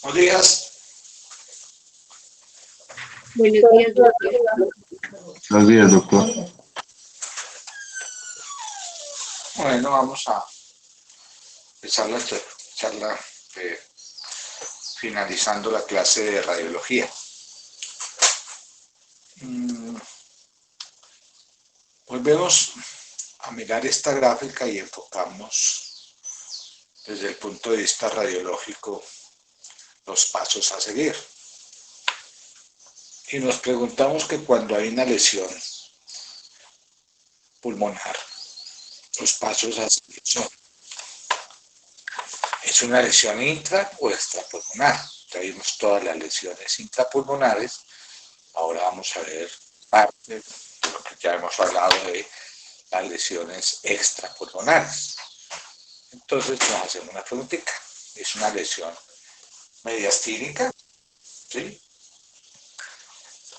Buenos días. Buenos días, doctor. Buenos días, doctor. Bueno, vamos a empezar la charla finalizando la clase de radiología. Volvemos a mirar esta gráfica y enfocamos desde el punto de vista radiológico los pasos a seguir. Y nos preguntamos que cuando hay una lesión pulmonar, los pasos a seguir son: ¿es una lesión intra o extrapulmonar? Ya vimos todas las lesiones intrapulmonares. Ahora vamos a ver parte de lo que ya hemos hablado de las lesiones extrapulmonares. Entonces nos hacemos una preguntita. ¿Es una lesión mediastínica? ¿Sí?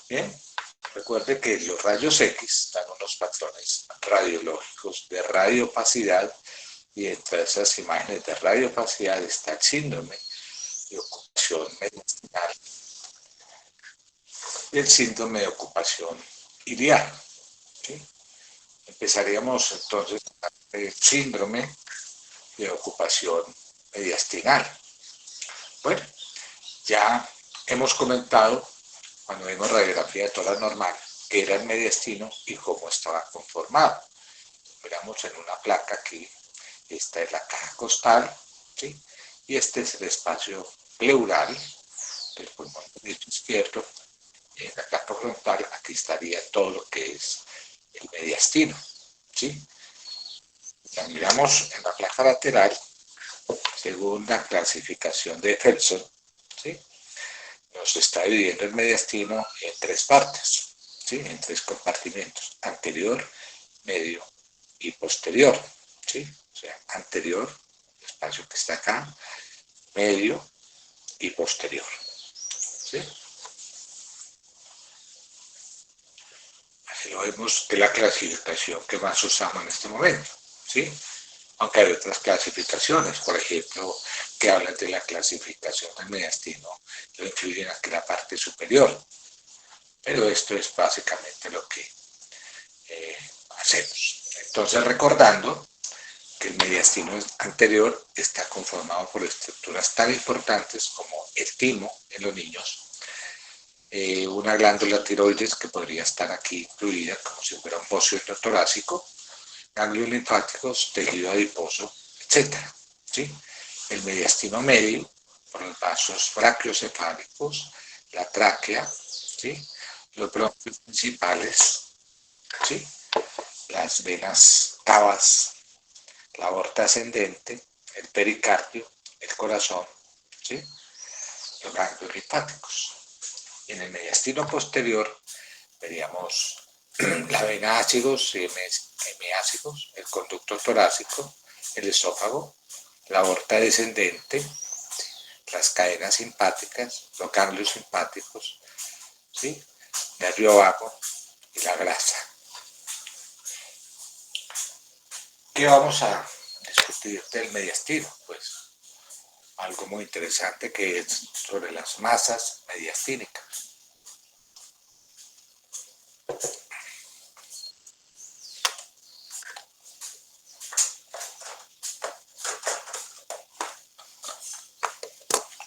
Bien. Recuerde que los rayos X dan unos patrones radiológicos de radiopacidad, y entre esas imágenes de radiopacidad está el síndrome de ocupación mediastinal y el síndrome de ocupación iliar. ¿Sí? Empezaríamos entonces con el síndrome de ocupación mediastinal. Bueno, ya hemos comentado cuando vimos radiografía de tórax normal que era el mediastino y cómo estaba conformado. Miramos en una placa aquí, esta es la caja costal, ¿sí? Y este es el espacio pleural del pulmón derecho izquierdo. Y en la placa frontal aquí estaría todo lo que es el mediastino, ¿sí? Ya miramos en la placa lateral, según la clasificación de Felson, ¿sí? Nos está dividiendo el mediastino en tres partes, ¿sí? En tres compartimentos: anterior, medio y posterior, ¿sí? O sea, anterior, el espacio que está acá, medio y posterior, ¿sí? Así lo vemos, es la clasificación que más usamos en este momento, ¿sí? Aunque hay otras clasificaciones, por ejemplo, que hablan de la clasificación del mediastino, lo incluyen aquí en la parte superior. Pero esto es básicamente lo que hacemos. Entonces, recordando que el mediastino anterior está conformado por estructuras tan importantes como el timo en los niños, una glándula tiroides que podría estar aquí incluida como si fuera un bocio endotorácico, ganglios linfáticos, tejido adiposo, etc. ¿Sí? El mediastino medio, por los vasos brachiocefálicos, la tráquea, ¿sí? Los bronquios principales, ¿sí? Las venas cavas, la aorta ascendente, el pericardio, el corazón, ¿sí? Los ganglios linfáticos. En el mediastino posterior veríamos la vena ácidos y hemiácidos, el conducto torácico, el esófago, la aorta descendente, las cadenas simpáticas, los ganglios simpáticos, ¿sí? Nervio vago y la grasa. ¿Qué vamos a discutir del mediastino? Pues algo muy interesante que es sobre las masas mediastínicas.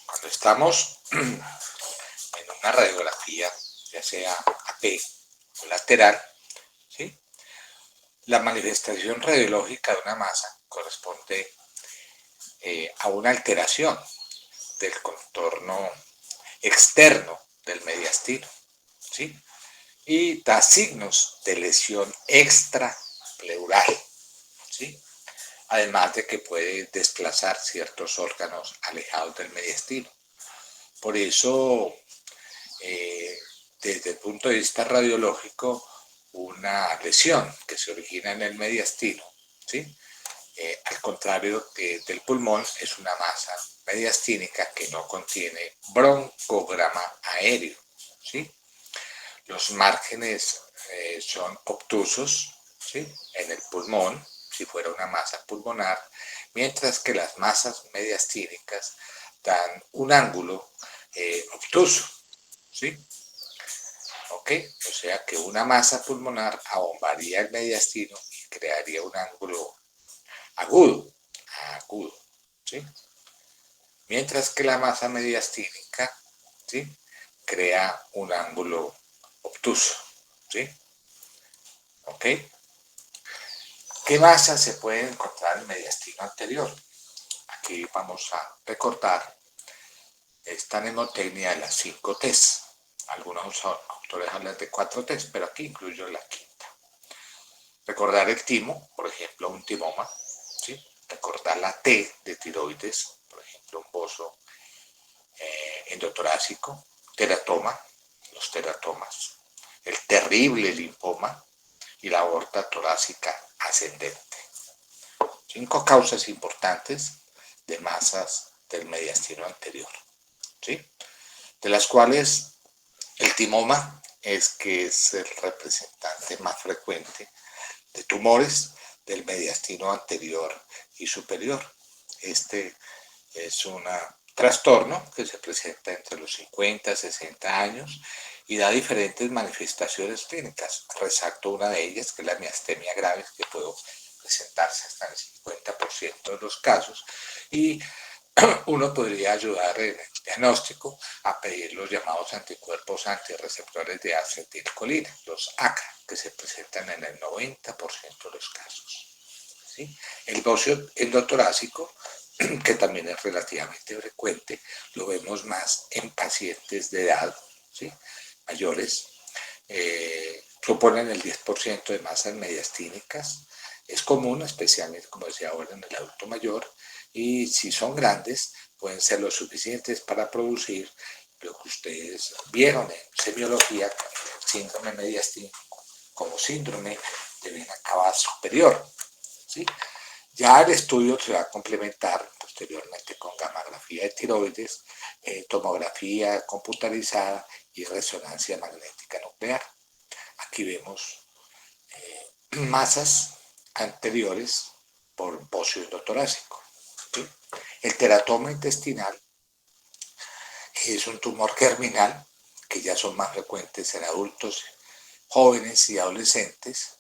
Cuando estamos en una radiografía, ya sea AP o lateral, ¿sí? La manifestación radiológica de una masa corresponde a una alteración del contorno externo del mediastino, ¿sí? Y da signos de lesión extrapleural, ¿sí? Además de que puede desplazar ciertos órganos alejados del mediastino. Por eso, desde el punto de vista radiológico, una lesión que se origina en el mediastino, ¿sí? Al contrario que del pulmón, es una masa mediastínica que no contiene broncograma aéreo, ¿sí? Los márgenes son obtusos, ¿sí? En el pulmón, si fuera una masa pulmonar, mientras que las masas mediastínicas dan un ángulo obtuso, ¿sí? ¿Ok? O sea que una masa pulmonar abombaría el mediastino y crearía un ángulo agudo, ¿sí? Mientras que la masa mediastínica, ¿sí?, crea un ángulo obtuso, ¿sí? ¿Ok? ¿Qué masa se puede encontrar en el mediastino anterior? Aquí vamos a recordar esta mnemotecnia de las 5 T's. Algunos autores hablan de 4 T's, pero aquí incluyo la quinta. Recordar el timo, por ejemplo, un timoma, ¿sí? Recordar la T de tiroides, por ejemplo, un bozo endotorácico, teratoma, los teratomas, el terrible linfoma y la aorta torácica ascendente. 5 causas importantes de masas del mediastino anterior, ¿sí?, de las cuales el timoma es el representante más frecuente de tumores del mediastino anterior y superior. Este es un trastorno que se presenta entre los 50 y 60 años y da diferentes manifestaciones clínicas. Resalto una de ellas, que es la miastemia gravis, que puede presentarse hasta el 50% de los casos, y uno podría ayudar en el diagnóstico a pedir los llamados anticuerpos antirreceptores de acetilcolina, los ACA, que se presentan en el 90% de los casos, ¿sí? El bocio endotorácico, que también es relativamente frecuente, lo vemos más en pacientes de edad, ¿sí?, mayores, proponen el 10% de masas mediastínicas. Es común, especialmente, como decía ahora, en el adulto mayor, y si son grandes, pueden ser lo suficientes para producir lo que ustedes vieron en semiología, el síndrome mediastínico como síndrome de vena cava superior, ¿sí? Ya el estudio se va a complementar posteriormente con gamografía de tiroides, tomografía computarizada y resonancia magnética nuclear. Aquí vemos masas anteriores por bocio endotorácico, ¿sí? El teratoma intestinal es un tumor germinal que ya son más frecuentes en adultos, jóvenes y adolescentes.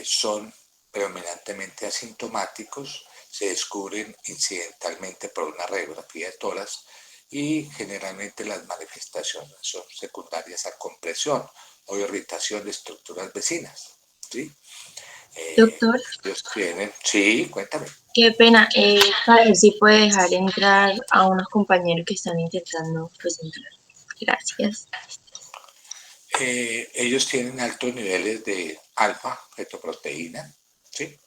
Son predominantemente asintomáticos, se descubren incidentalmente por una radiografía de tórax y generalmente las manifestaciones son secundarias a compresión o irritación de estructuras vecinas, ¿sí? Doctor, Ellos tienen, sí, cuéntame. qué pena. Para ver si puede dejar entrar a unos compañeros que están intentando pues entrar. Gracias. Ellos tienen altos niveles de alfa, fetoproteína, ¿sí?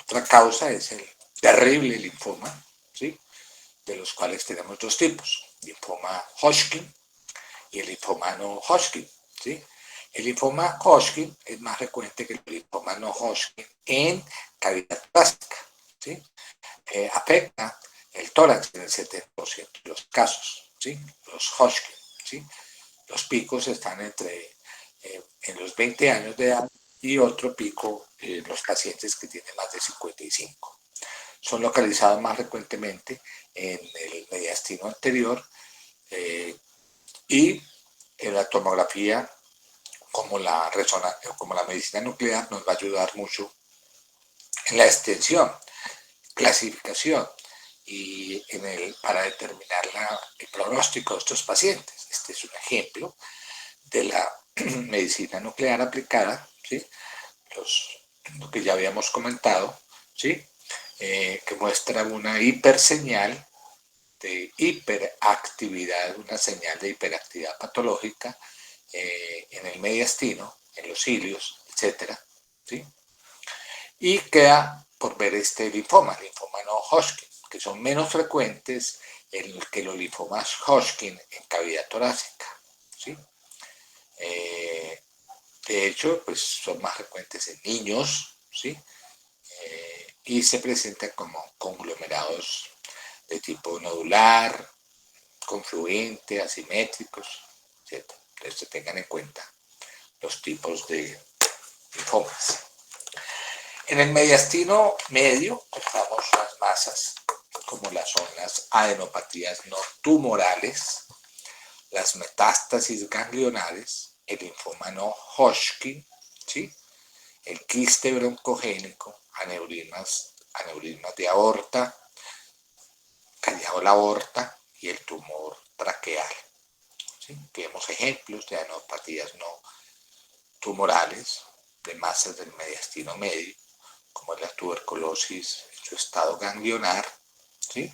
Otra causa es el terrible linfoma, ¿sí?, de los cuales tenemos 2 tipos, linfoma Hodgkin y el linfoma no Hodgkin, ¿sí? El linfoma Hodgkin es más frecuente que el linfoma no Hodgkin en cavidad torácica, ¿sí? Afecta el tórax en el 70% de los casos, ¿sí?, los Hodgkin, ¿sí? Los picos están en los 20 años de edad y otro pico en los pacientes que tienen más de 55. Son localizados más frecuentemente en el mediastino anterior y en la tomografía, como la medicina nuclear, nos va a ayudar mucho en la extensión, clasificación y para determinar el pronóstico de estos pacientes. Este es un ejemplo de la medicina nuclear aplicada, ¿sí?, lo que ya habíamos comentado, ¿sí?, que muestra una hiperseñal de hiperactividad, una señal de hiperactividad patológica en el mediastino, en los cilios, etcétera, ¿sí? Y queda por ver este linfoma no Hodgkin, que son menos frecuentes que los linfomas Hodgkin en cavidad torácica, ¿sí? De hecho, pues son más frecuentes en niños, ¿sí? Y se presentan como conglomerados de tipo nodular, confluente, asimétricos, etc. Entonces tengan en cuenta los tipos de linfomas. En el mediastino medio encontramos unas masas como las son las adenopatías no tumorales, las metástasis ganglionares, el linfoma no Hodgkin, ¿sí? El quiste broncogénico, aneurismas de aorta, callado la aorta y el tumor traqueal. ¿Sí? Tenemos ejemplos de adenopatías no tumorales, de masas del mediastino medio, como es la tuberculosis en su estado ganglionar, ¿sí?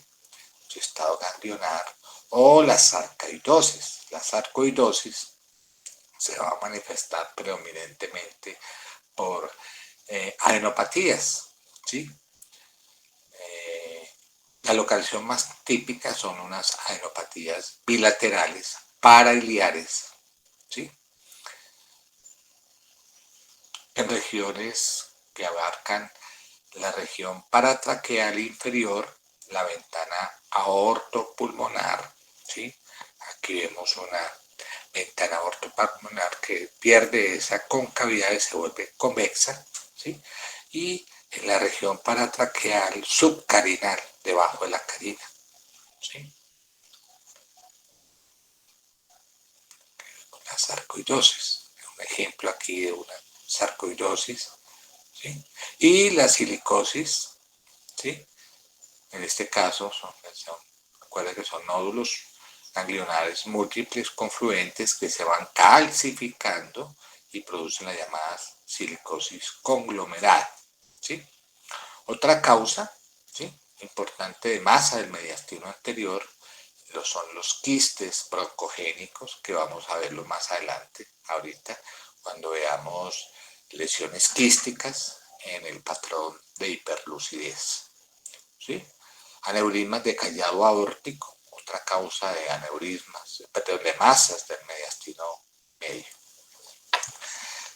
Su estado ganglionar, o la sarcoidosis. La sarcoidosis se va a manifestar predominantemente por adenopatías, ¿sí? La localización más típica son unas adenopatías bilaterales, parailiares, ¿sí? En regiones que abarcan la región paratraqueal inferior, la ventana aortopulmonar, ¿sí? Aquí vemos una ventana aortopulmonar que pierde esa concavidad y se vuelve convexa, ¿sí? Y en la región paratraqueal subcarinal, debajo de la carina, ¿sí? La sarcoidosis, un ejemplo aquí de una sarcoidosis, ¿sí? Y la silicosis, ¿sí? En este caso recuerda que son nódulos ganglionares múltiples confluentes que se van calcificando y producen la llamada silicosis conglomerada, ¿sí? Otra causa, ¿sí?, importante de masa del mediastino anterior son los quistes broncogénicos, que vamos a verlo más adelante, ahorita, cuando veamos lesiones quísticas en el patrón de hiperlucidez, ¿sí? Aneurismas de callado aórtico, otra causa de aneurismas, de masas del mediastino medio.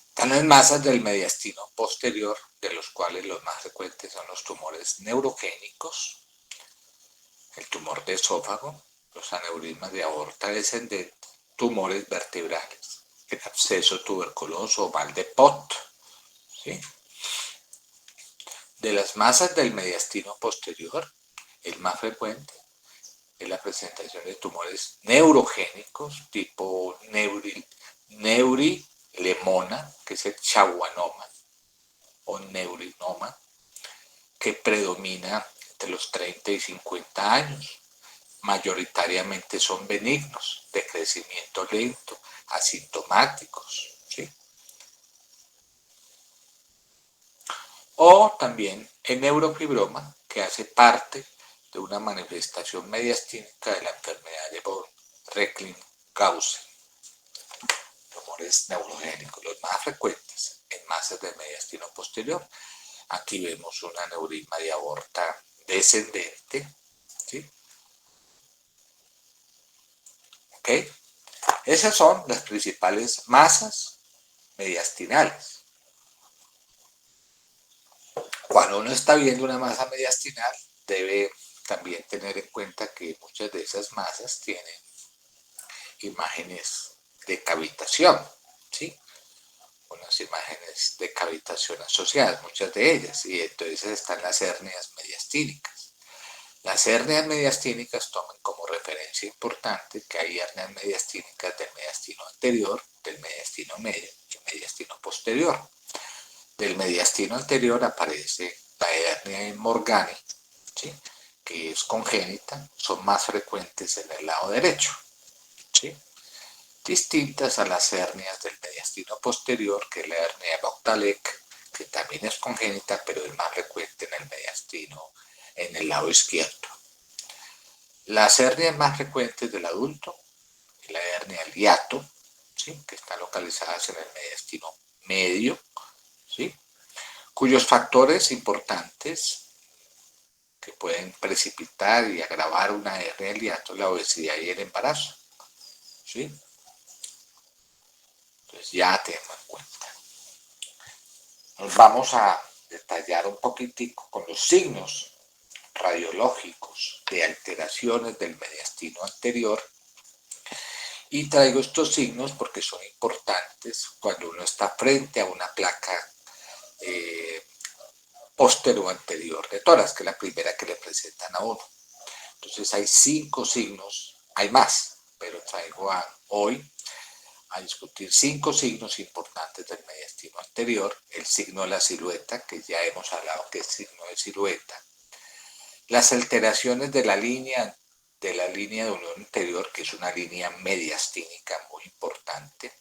Están las masas del mediastino posterior, de los cuales los más frecuentes son los tumores neurogénicos, el tumor de esófago, los aneurismas de aorta descendente, tumores vertebrales, el absceso tuberculoso o mal de Pott, ¿sí? De las masas del mediastino posterior, el más frecuente es la presentación de tumores neurogénicos tipo neurilemona, que es el schwannoma o neurinoma, que predomina entre los 30 y 50 años. Mayoritariamente son benignos, de crecimiento lento, asintomáticos, ¿sí? O también el neurofibroma, que hace parte de una manifestación mediastínica de la enfermedad de von Reckling-Gausen. Tumores neurogénicos, los más frecuentes en masas del mediastino posterior. Aquí vemos un aneurisma de aorta descendente, ¿sí? ¿Ok? Esas son las principales masas mediastinales. Cuando uno está viendo una masa mediastinal, debe también tener en cuenta que muchas de esas masas tienen imágenes de cavitación, ¿sí? Unas imágenes de cavitación asociadas, muchas de ellas, y entonces están las hernias mediastínicas. Las hernias mediastínicas toman como referencia importante que hay hernias mediastínicas del mediastino anterior, del mediastino medio y mediastino posterior. Del mediastino anterior aparece la hernia de Morgani, ¿sí?, que es congénita, son más frecuentes en el lado derecho, ¿sí?, distintas a las hernias del mediastino posterior, que es la hernia de Bogdalek, que también es congénita, pero es más frecuente en el mediastino, en el lado izquierdo. Las hernias más frecuentes del adulto es la hernia del hiato, ¿sí?, que están localizadas en el mediastino medio, ¿sí?, cuyos factores importantes que pueden precipitar y agravar una hernia del hiato, la obesidad y el embarazo, ¿sí? Entonces ya tenemos en cuenta. Nos vamos a detallar un poquitico con los signos radiológicos de alteraciones del mediastino anterior, y traigo estos signos porque son importantes cuando uno está frente a una placa postero-anterior de tórax, que es la primera que le presentan a uno, Entonces hay 5 signos, hay más, pero traigo hoy a discutir 5 signos importantes del mediastino anterior. El signo de la silueta, que ya hemos hablado que es signo de silueta. Las alteraciones de la línea de unión anterior, que es una línea mediastínica muy importante.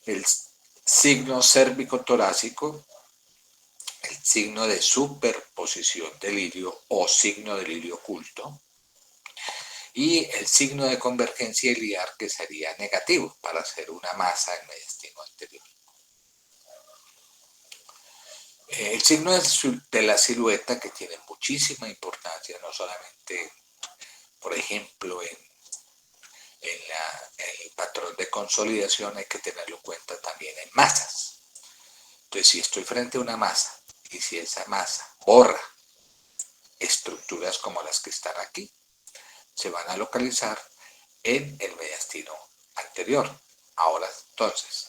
El signo cérvico-torácico, el signo de superposición del ilirio o signo del ilirio oculto, y el signo de convergencia iliar, que sería negativo para hacer una masa en mediastino anterior. El signo de la silueta, que tiene muchísima importancia, no solamente, por ejemplo, en el patrón de consolidación, hay que tenerlo en cuenta también en masas. Entonces, si estoy frente a una masa y si esa masa borra estructuras como las que están aquí, se van a localizar en el mediastino anterior. Ahora, entonces,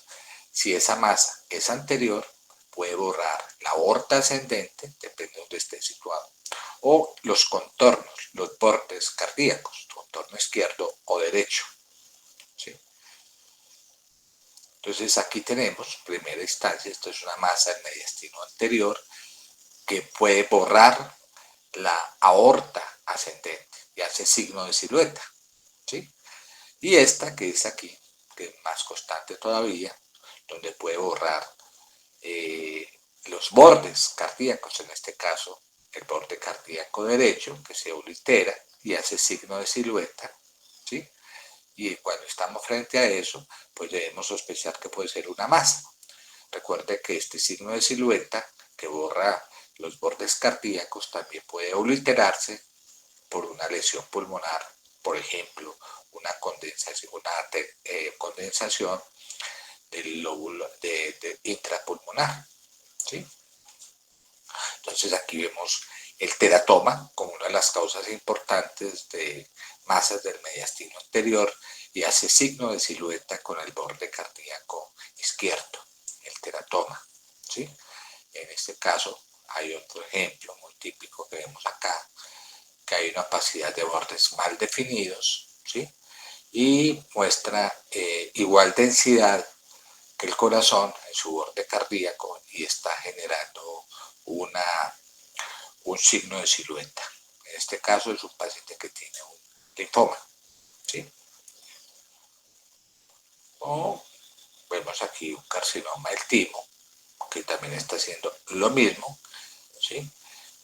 si esa masa es anterior, puede borrar la aorta ascendente, depende de donde esté situado, o los contornos, los bordes cardíacos, contorno izquierdo o derecho. ¿Sí? Entonces aquí tenemos, primera instancia, esto es una masa en mediastino anterior que puede borrar la aorta ascendente y hace signo de silueta. ¿Sí? Y esta que es aquí, que es más constante todavía, donde puede borrar los bordes cardíacos, en este caso el borde cardíaco derecho, que se oblitera y hace signo de silueta, ¿sí? Y cuando estamos frente a eso, pues debemos sospechar que puede ser una masa. Recuerde que este signo de silueta, que borra los bordes cardíacos, también puede obliterarse por una lesión pulmonar, por ejemplo, una condensación del lóbulo intrapulmonar. ¿Sí? Entonces aquí vemos el teratoma como una de las causas importantes de masas del mediastino anterior y hace signo de silueta con el borde cardíaco izquierdo, el teratoma. ¿Sí? En este caso hay otro ejemplo muy típico que vemos acá, que hay una opacidad de bordes mal definidos, ¿sí? Y muestra igual densidad que el corazón en su borde cardíaco y está generando un signo de silueta. En este caso es un paciente que tiene un linfoma. ¿Sí? O vemos aquí un carcinoma del timo, que también está haciendo lo mismo. ¿Sí?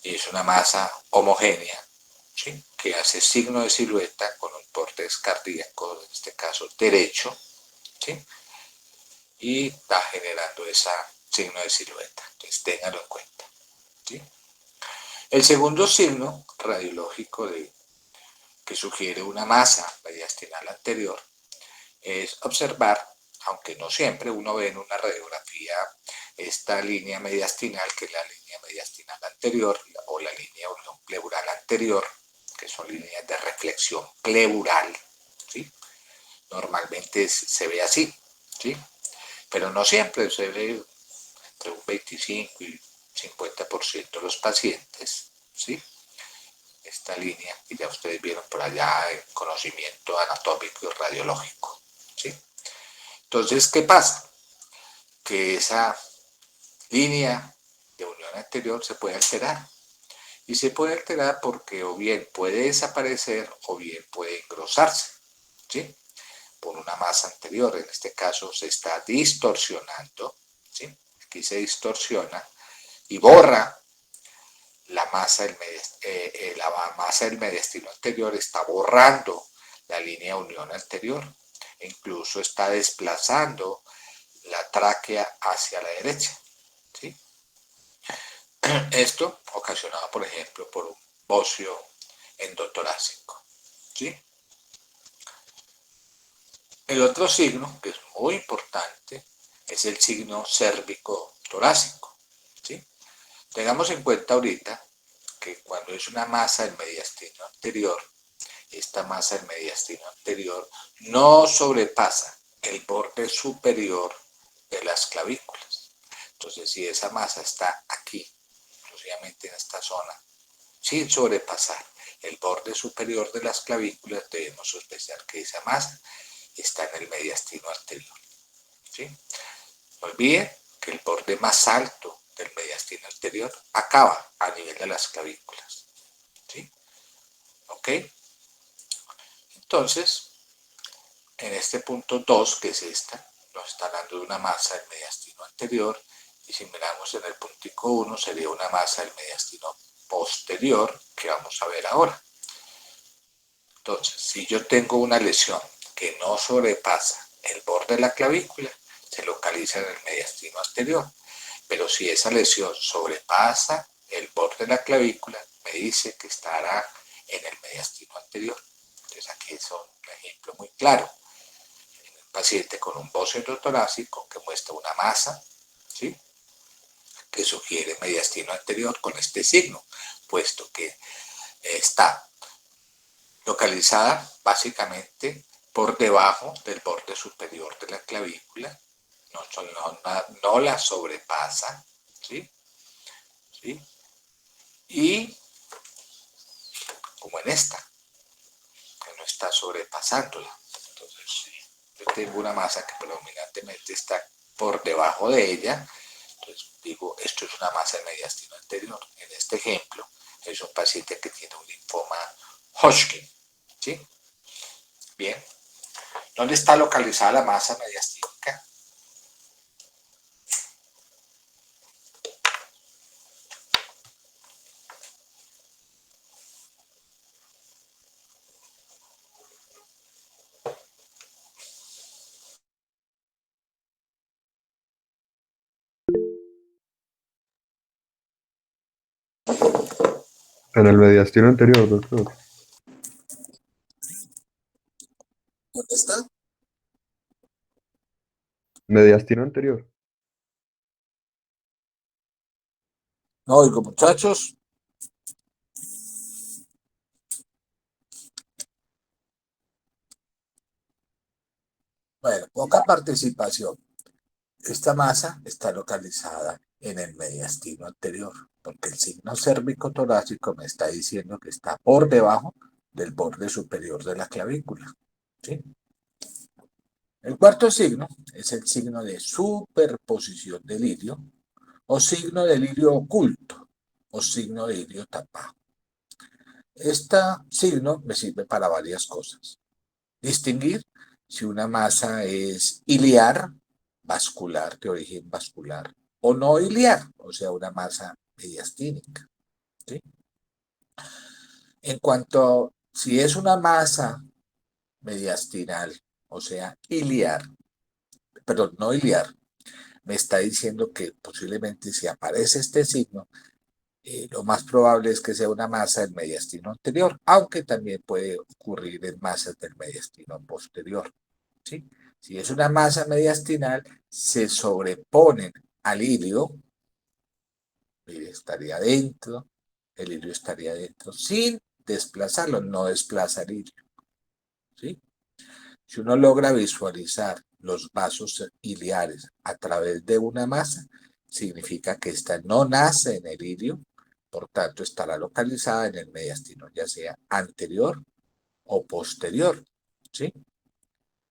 Y es una masa homogénea, ¿sí? Que hace signo de silueta con un bordes cardíaco, en este caso derecho, ¿sí? Y está generando ese signo de silueta. Entonces ténganlo en cuenta. ¿Sí? El segundo signo radiológico que sugiere una masa mediastinal anterior es observar, aunque no siempre uno ve en una radiografía esta línea mediastinal, que es la línea mediastinal anterior, o la línea unión pleural anterior, que son líneas de reflexión pleural, ¿sí? Normalmente se ve así, ¿sí? Pero no siempre, se ve entre un 25 y 50% de los pacientes, ¿sí? Esta línea, y ya ustedes vieron por allá el conocimiento anatómico y radiológico, ¿sí? Entonces, ¿qué pasa? Que esa línea de unión anterior se puede alterar. Y se puede alterar porque o bien puede desaparecer o bien puede engrosarse, ¿sí? Por una masa anterior. En este caso se está distorsionando, ¿sí? Aquí se distorsiona y borra la masa del mediastino anterior, está borrando la línea de unión anterior e incluso está desplazando la tráquea hacia la derecha. ¿Sí? Esto ocasionado, por ejemplo, por un bocio endotorácico. ¿Sí? El otro signo, que es muy importante, es el signo cérvico-torácico. ¿Sí? Tengamos en cuenta ahorita que cuando es una masa del mediastino anterior, esta masa del mediastino anterior no sobrepasa el borde superior de las clavículas. Entonces, si esa masa está aquí, exclusivamente en esta zona, sin sobrepasar el borde superior de las clavículas, debemos sospechar que esa masa está en el mediastino anterior. ¿Sí? No olviden que el borde más alto del mediastino anterior acaba a nivel de las clavículas. ¿Sí? ¿Ok? Entonces, en este punto 2, que es esta, nos está hablando de una masa del mediastino anterior, y si miramos en el puntico 1, sería una masa del mediastino posterior, que vamos a ver ahora. Entonces, si yo tengo una lesión que no sobrepasa el borde de la clavícula, se localiza en el mediastino anterior. Pero si esa lesión sobrepasa el borde de la clavícula, me dice que estará en el mediastino anterior. Entonces aquí es un ejemplo muy claro. En un paciente con un bocio endotorácico que muestra una masa, ¿sí?, que sugiere mediastino anterior con este signo, puesto que está localizada básicamente por debajo del borde superior de la clavícula, no la sobrepasa, ¿sí? ¿Sí? Y como en esta, que no está sobrepasándola. Entonces, yo tengo una masa que predominantemente está por debajo de ella, entonces digo, esto es una masa de mediastino anterior. En este ejemplo, es un paciente que tiene un linfoma Hodgkin, ¿sí? Bien. ¿Dónde está localizada la masa mediastínica? En el mediastino anterior, doctor. ¿Dónde está? Mediastino anterior. No oigo, muchachos. Bueno, poca participación. Esta masa está localizada en el mediastino anterior, porque el signo cérvico-torácico me está diciendo que está por debajo del borde superior de la clavícula, ¿sí? El cuarto signo es el signo de superposición del ilirio, o signo del ilirio oculto, o signo de ilirio tapado. Este signo me sirve para varias cosas. Distinguir si una masa es iliar, vascular, de origen vascular, o no iliar, o sea, una masa mediastínica, ¿sí? En cuanto a si es una masa mediastinal, o sea, iliar, perdón, no iliar, me está diciendo que posiblemente si aparece este signo, lo más probable es que sea una masa del mediastino anterior, aunque también puede ocurrir en masas del mediastino posterior, ¿sí? Si es una masa mediastinal, se sobreponen al ilio, estaría dentro, el ilio estaría dentro, sin desplazarlo, no desplaza el ilio, ¿sí? Si uno logra visualizar los vasos iliares a través de una masa, significa que esta no nace en el ilio, por tanto estará localizada en el mediastino, ya sea anterior o posterior, ¿sí?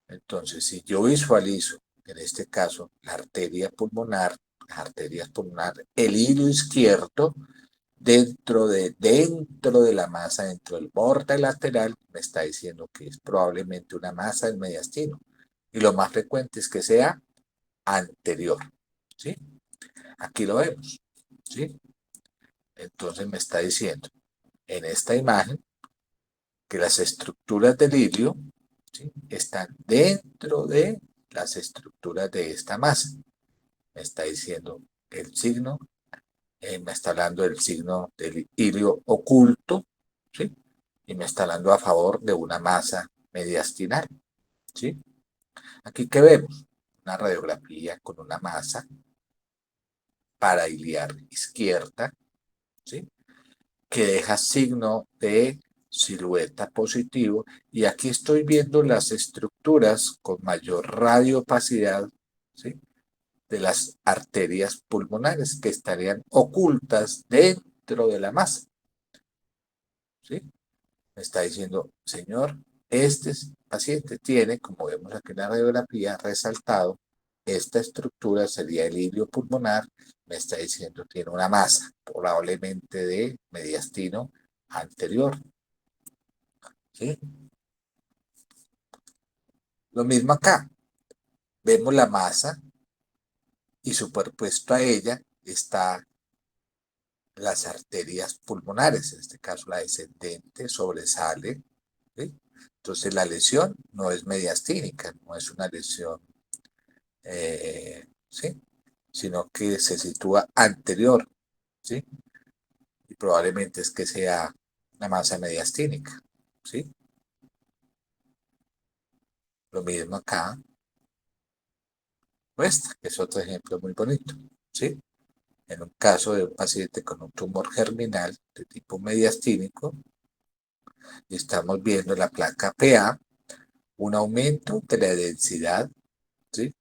Entonces, si yo visualizo, en este caso, la arteria pulmonar, las arterias pulmonares, el hilo izquierdo, dentro de la masa, dentro del borde lateral, me está diciendo que es probablemente una masa del mediastino. Y lo más frecuente es que sea anterior, ¿sí? Aquí lo vemos, ¿sí? Entonces me está diciendo en esta imagen que las estructuras del hilio, ¿sí?, están dentro de las estructuras de esta masa. Me está diciendo el signo, me está hablando del signo del hilio oculto, ¿sí? Y me está hablando a favor de una masa mediastinal, ¿sí? Aquí, ¿qué vemos? Una radiografía con una masa parailiar izquierda, ¿sí?, que deja signo de silueta positivo, y aquí estoy viendo las estructuras con mayor radiopacidad, ¿sí?, de las arterias pulmonares que estarían ocultas dentro de la masa, ¿sí? Me está diciendo, señor, este paciente tiene, como vemos aquí en la radiografía, resaltado, esta estructura sería el ilio pulmonar, me está diciendo tiene una masa, probablemente de mediastino anterior. ¿Sí? Lo mismo acá, vemos la masa y superpuesto a ella está las arterias pulmonares, en este caso la descendente sobresale, ¿sí? Entonces la lesión no es mediastínica, no es una lesión, ¿sí? Sino que se sitúa anterior, ¿sí? Y probablemente es que sea una masa mediastínica, ¿sí? Lo mismo acá, muestra, que es otro ejemplo muy bonito, ¿sí? En un caso de un paciente con un tumor germinal de tipo mediastínico, y estamos viendo la placa PA, un aumento de la densidad, ¿sí?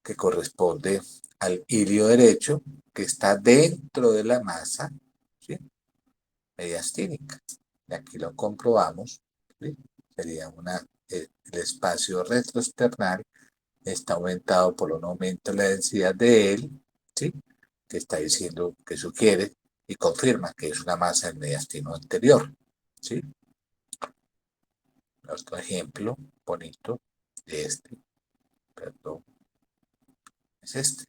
Que corresponde al ilio derecho, que está dentro de la masa, ¿sí? Mediastínica. Y aquí lo comprobamos, ¿sí? Sería el espacio retroesternal está aumentado por un aumento de la densidad de él, ¿sí? Que está diciendo que sugiere y confirma que es una masa del mediastino anterior, ¿sí? Otro ejemplo bonito de este, perdón, es este,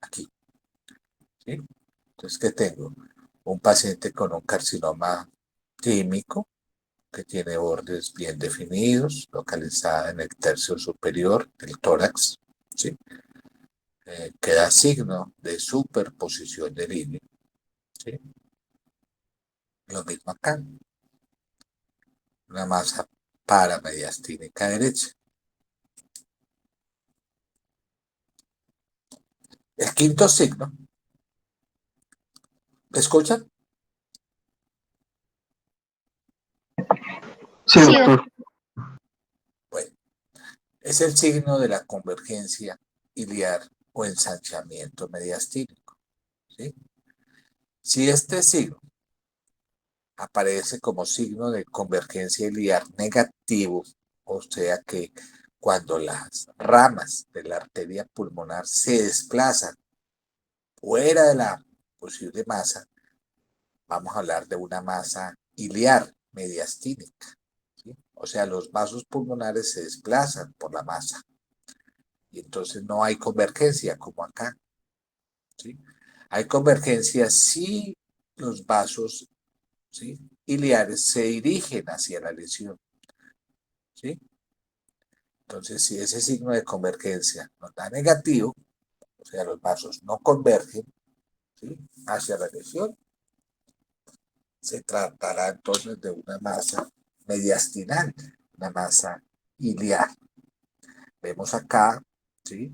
aquí, ¿sí? Entonces, ¿qué tengo? Un paciente con un carcinoma químico que tiene bordes bien definidos, localizada en el tercio superior del tórax, ¿sí? Que da signo de superposición de línea, ¿sí? Lo mismo acá, una masa paramediastínica derecha. El quinto signo, ¿me escuchan? Sí, Sí, doctor. Bueno, es el signo de la convergencia iliar o ensanchamiento mediastínico, ¿sí? Si este signo aparece como signo de convergencia iliar negativo, o sea que cuando las ramas de la arteria pulmonar se desplazan fuera de la posible masa, vamos a hablar de una masa iliar mediastínica, ¿sí? O sea, los vasos pulmonares se desplazan por la masa y entonces no hay convergencia como acá, ¿sí? Hay convergencia si los vasos, ¿sí?, iliares se dirigen hacia la lesión, ¿sí? Entonces, si ese signo de convergencia nos da negativo, o sea, los vasos no convergen, ¿sí?, hacia la lesión, se tratará entonces de una masa mediastinal, una masa iliar. Vemos acá, ¿sí?,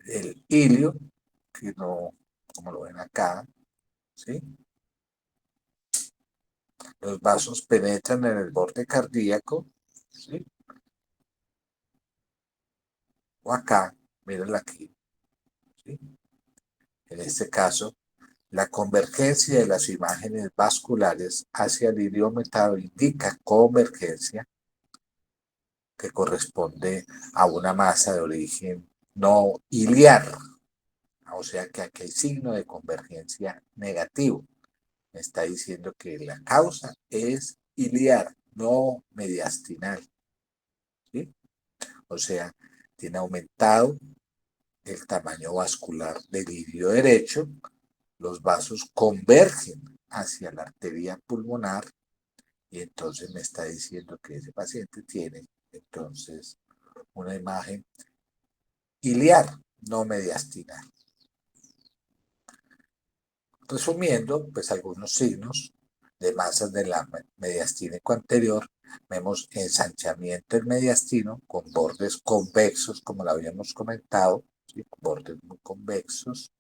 el ilio, que no, como lo ven acá, ¿sí? Los vasos penetran en el borde cardíaco, ¿sí? O acá, mírenla aquí, ¿sí? En este caso, la convergencia de las imágenes vasculares hacia el iliómetro indica convergencia que corresponde a una masa de origen no iliar, o sea que aquí hay signo de convergencia negativo. Me está diciendo que la causa es iliar, no mediastinal, ¿sí? O sea, tiene aumentado el tamaño vascular del ilio derecho, los vasos convergen hacia la arteria pulmonar y entonces me está diciendo que ese paciente tiene entonces una imagen iliar, no mediastinal. Resumiendo, pues algunos signos de masas de la mediastínico anterior, vemos ensanchamiento del mediastino con bordes convexos, como lo habíamos comentado, ¿sí?, bordes muy convexos,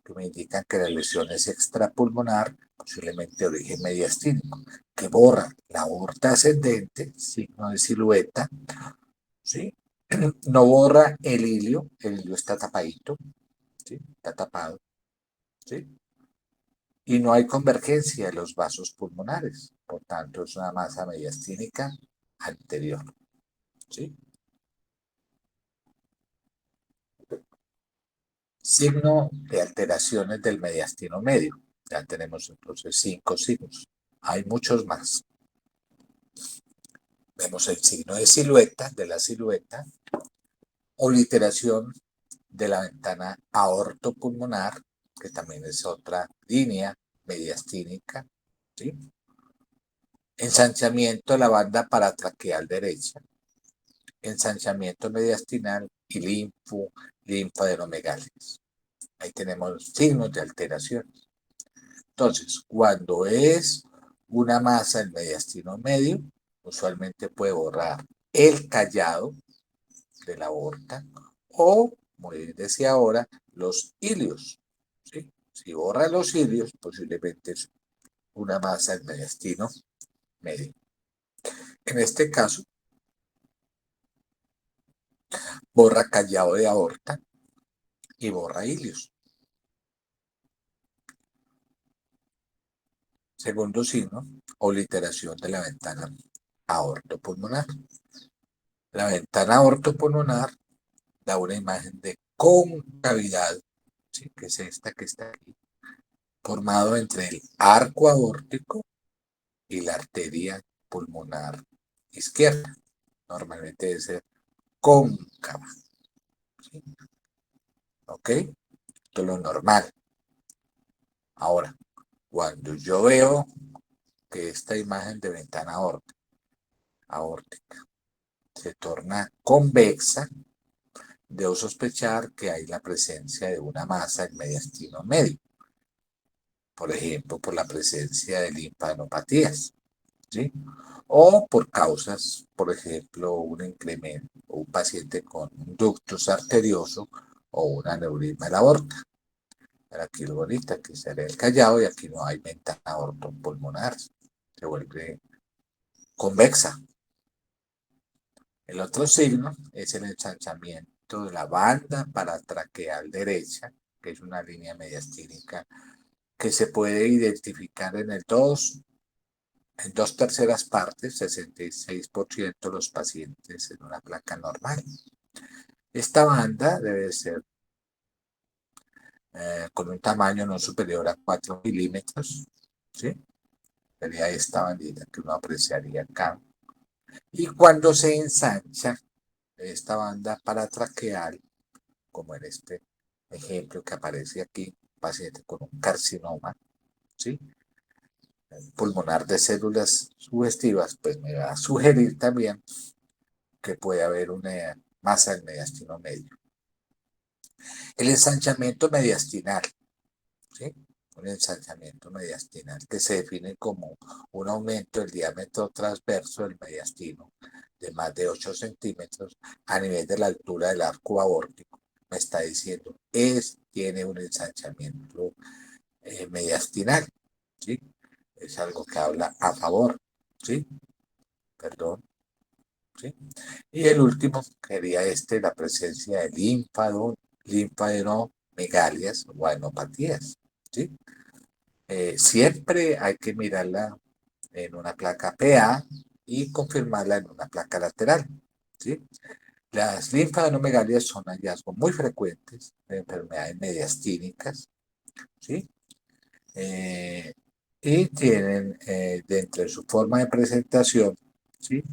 que me indican que la lesión es extrapulmonar, posiblemente de origen mediastínico, que borra la aorta ascendente, signo de silueta, ¿sí? No borra el ilio está tapadito, ¿sí?, está tapado, ¿sí? y no hay convergencia de los vasos pulmonares. Por tanto, es una masa mediastínica anterior. ¿Sí? Signo de alteraciones del mediastino medio. Ya tenemos entonces 5 signos. Hay muchos más. Vemos el signo de silueta, de la silueta, obliteración de la ventana aortopulmonar, que también es otra línea mediastínica, ¿sí? Ensanchamiento de la banda paratraqueal derecha, ensanchamiento mediastinal y linfadenomegalias. Ahí tenemos signos de alteración. Entonces, cuando es una masa en mediastino medio, usualmente puede borrar el callado de la aorta o, como les decía ahora, los ilios. ¿Sí? Si borra los ilios, posiblemente es una masa en mediastino medio. En este caso, borra callado de aorta y borra ilios. Segundo signo, obliteración de la ventana aortopulmonar. La ventana aortopulmonar da una imagen de concavidad, ¿sí? Que es esta que está aquí, formado entre el arco aórtico y la arteria pulmonar izquierda. Normalmente debe ser cóncava. ¿Sí? ¿Ok? Esto es lo normal. Ahora, cuando yo veo que esta imagen de ventana aórtica se torna convexa, debo sospechar que hay la presencia de una masa en mediastino medio. Por ejemplo, por la presencia de linfadenopatías, ¿sí? O por causas, por ejemplo, un incremento, un paciente con un ductus arterioso o un aneurisma de la aorta. Pero aquí lo bonito que sale el callado y aquí no hay ventana aortopulmonar, se vuelve convexa. El otro signo es el ensanchamiento de la banda paratraqueal derecha, que es una línea mediastínica que se puede identificar en el 2, en 2/3 partes, 66% de los pacientes en una placa normal. Esta banda debe ser con un tamaño no superior a 4 milímetros, ¿sí? Sería esta bandita que uno apreciaría acá. Y cuando se ensancha esta banda paratraqueal, como en este ejemplo que aparece aquí, paciente con un carcinoma, ¿sí? Pulmonar de células sugestivas, pues me va a sugerir también que puede haber una masa en mediastino medio. El ensanchamiento mediastinal, ¿sí? Un ensanchamiento mediastinal que se define como un aumento del diámetro transverso del mediastino de más de 8 centímetros a nivel de la altura del arco aórtico. Me está diciendo, tiene un ensanchamiento mediastinal, ¿sí? Es algo que habla a favor, ¿sí? Perdón, ¿sí? Y el último sería la presencia de linfadenomegalias o adenopatías, ¿sí? Siempre hay que mirarla en una placa PA y confirmarla en una placa lateral, ¿sí? Las linfadenomegalias son hallazgos muy frecuentes de enfermedades mediastínicas, ¿sí? Y tienen dentro de su forma de presentación, ¿sí?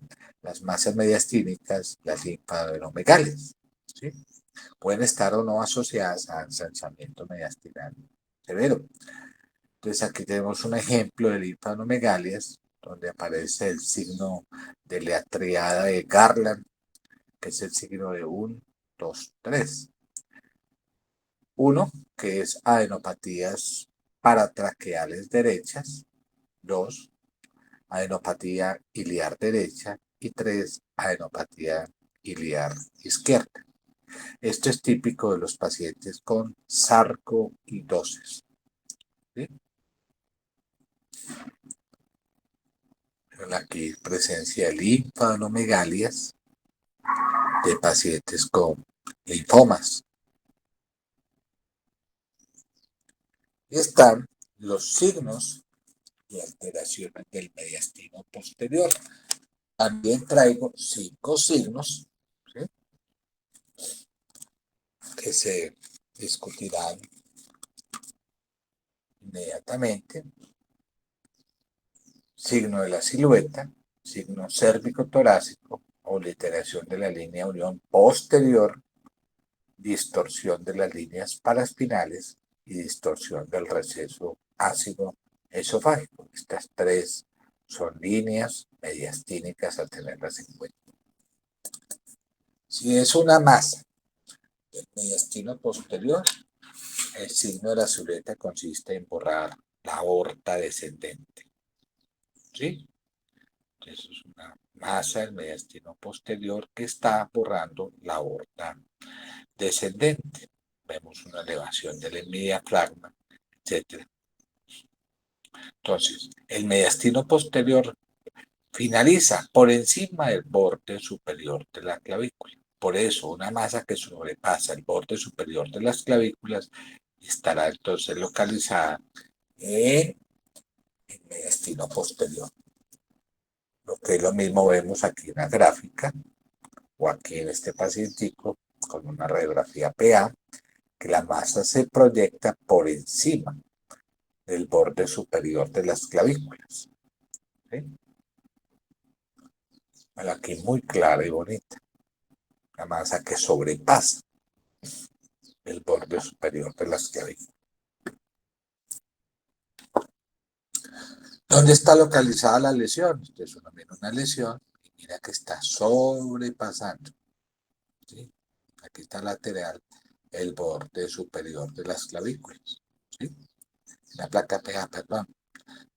Las masas mediastínicas, las linfadenomegalias, ¿sí? Pueden estar o no asociadas a ensanchamiento mediastinal severo. Entonces aquí tenemos un ejemplo de linfadenomegalias donde aparece el signo de la triada de Garland, que es el signo de 1, 2, 3. 1, que es adenopatías paratraqueales derechas. 2, adenopatía iliar derecha. Y 3, adenopatía iliar izquierda. Esto es típico de los pacientes con sarcoidosis, ¿sí? Aquí presencia de linfadenomegalias de pacientes con linfomas. Y están los signos y alteraciones del mediastino posterior. También traigo 5 signos, ¿sí?, que se discutirán inmediatamente. Signo de la silueta, signo cérvico-torácico, obliteración de la línea de unión posterior, distorsión de las líneas paraespinales y distorsión del receso ácido esofágico. Estas 3 son líneas mediastínicas a tenerlas en cuenta. Si es una masa del mediastino posterior, el signo de la silueta consiste en borrar la aorta descendente, ¿sí? Entonces es una masa del mediastino posterior que está borrando la aorta descendente. Vemos una elevación del diafragma, etc. Entonces, el mediastino posterior finaliza por encima del borde superior de la clavícula. Por eso, una masa que sobrepasa el borde superior de las clavículas estará entonces localizada en el mediastino posterior. Lo que es lo mismo vemos aquí en la gráfica, o aquí en este pacientico, con una radiografía PA, que la masa se proyecta por encima del borde superior de las clavículas, ¿sí? Aquí muy clara y bonita. La masa que sobrepasa el borde superior de las clavículas. ¿Dónde está localizada la lesión? Entonces uno mira una lesión y mira que está sobrepasando, ¿sí? Aquí está lateral el borde superior de las clavículas, ¿sí? La placa PA, perdón,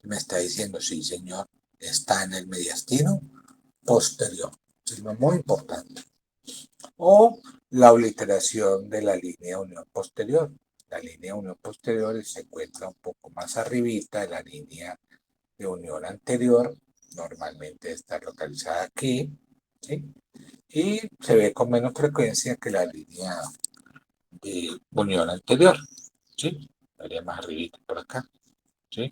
me está diciendo, sí señor, está en el mediastino posterior. Es muy importante. O la obliteración de la línea de unión posterior. La línea de unión posterior se encuentra un poco más arribita de la línea de unión anterior. Normalmente está localizada aquí, ¿sí? Y se ve con menos frecuencia que la línea de unión anterior, ¿sí? Estaría más arribita por acá, ¿sí?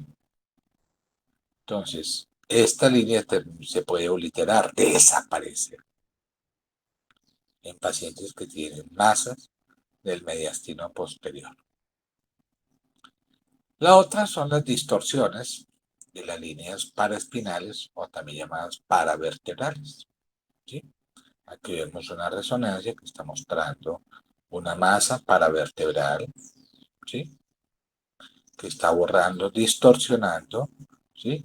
Entonces, esta línea se puede obliterar, desaparecer en pacientes que tienen masas del mediastino posterior. La otra son las distorsiones de las líneas paraespinales o también llamadas paravertebrales, ¿sí? Aquí vemos una resonancia que está mostrando una masa paravertebral, ¿sí?, que está borrando, distorsionando, ¿sí?,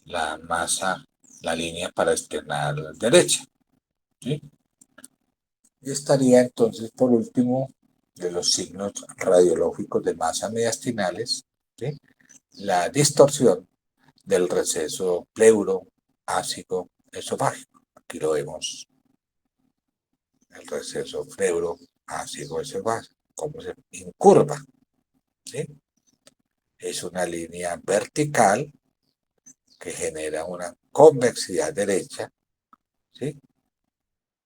la masa, la línea paraesternal derecha, ¿sí? Y estaría entonces, por último, de los signos radiológicos de masa mediastinales, ¿sí?, la distorsión del receso pleuroácido esofágico. Aquí lo vemos, el receso pleuroácido esofágico, cómo se incurva, ¿sí? Es una línea vertical que genera una convexidad derecha, ¿sí?,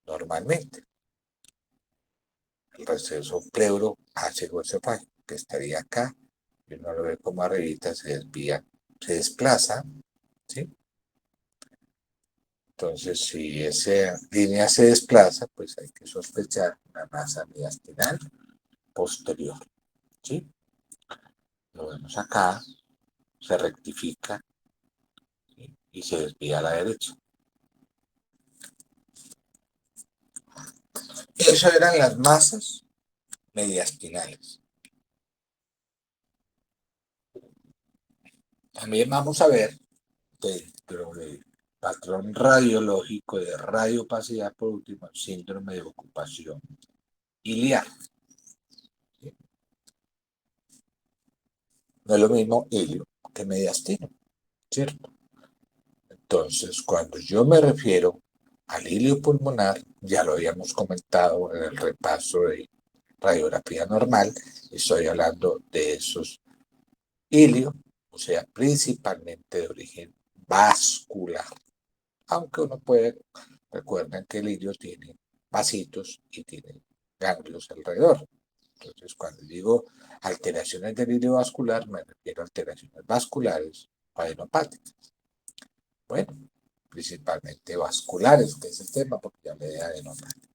normalmente. El receso pleuroácido esofágico, que estaría acá, y uno lo ve como arribita, se desvía, se desplaza, ¿sí? Entonces, si esa línea se desplaza, pues hay que sospechar una masa mediastinal posterior, ¿sí? Lo vemos acá, se rectifica, ¿sí?, y se desvía a la derecha. Eso eran las masas mediastinales. También vamos a ver, dentro del patrón radiológico de radiopacidad, por último, el síndrome de ocupación iliar, ¿sí? No es lo mismo ilio que mediastino, ¿cierto? Entonces, cuando yo me refiero al ilio pulmonar, ya lo habíamos comentado en el repaso de radiografía normal, estoy hablando de esos ilios, o sea, principalmente de origen vascular. Aunque uno puede, recuerden que el ilio tiene vasitos y tiene ganglios alrededor, Entonces, cuando digo alteraciones del hilo vascular, me refiero a alteraciones vasculares o adenopáticas. Bueno, principalmente vasculares, que es el tema, porque ya hablé de adenopáticas.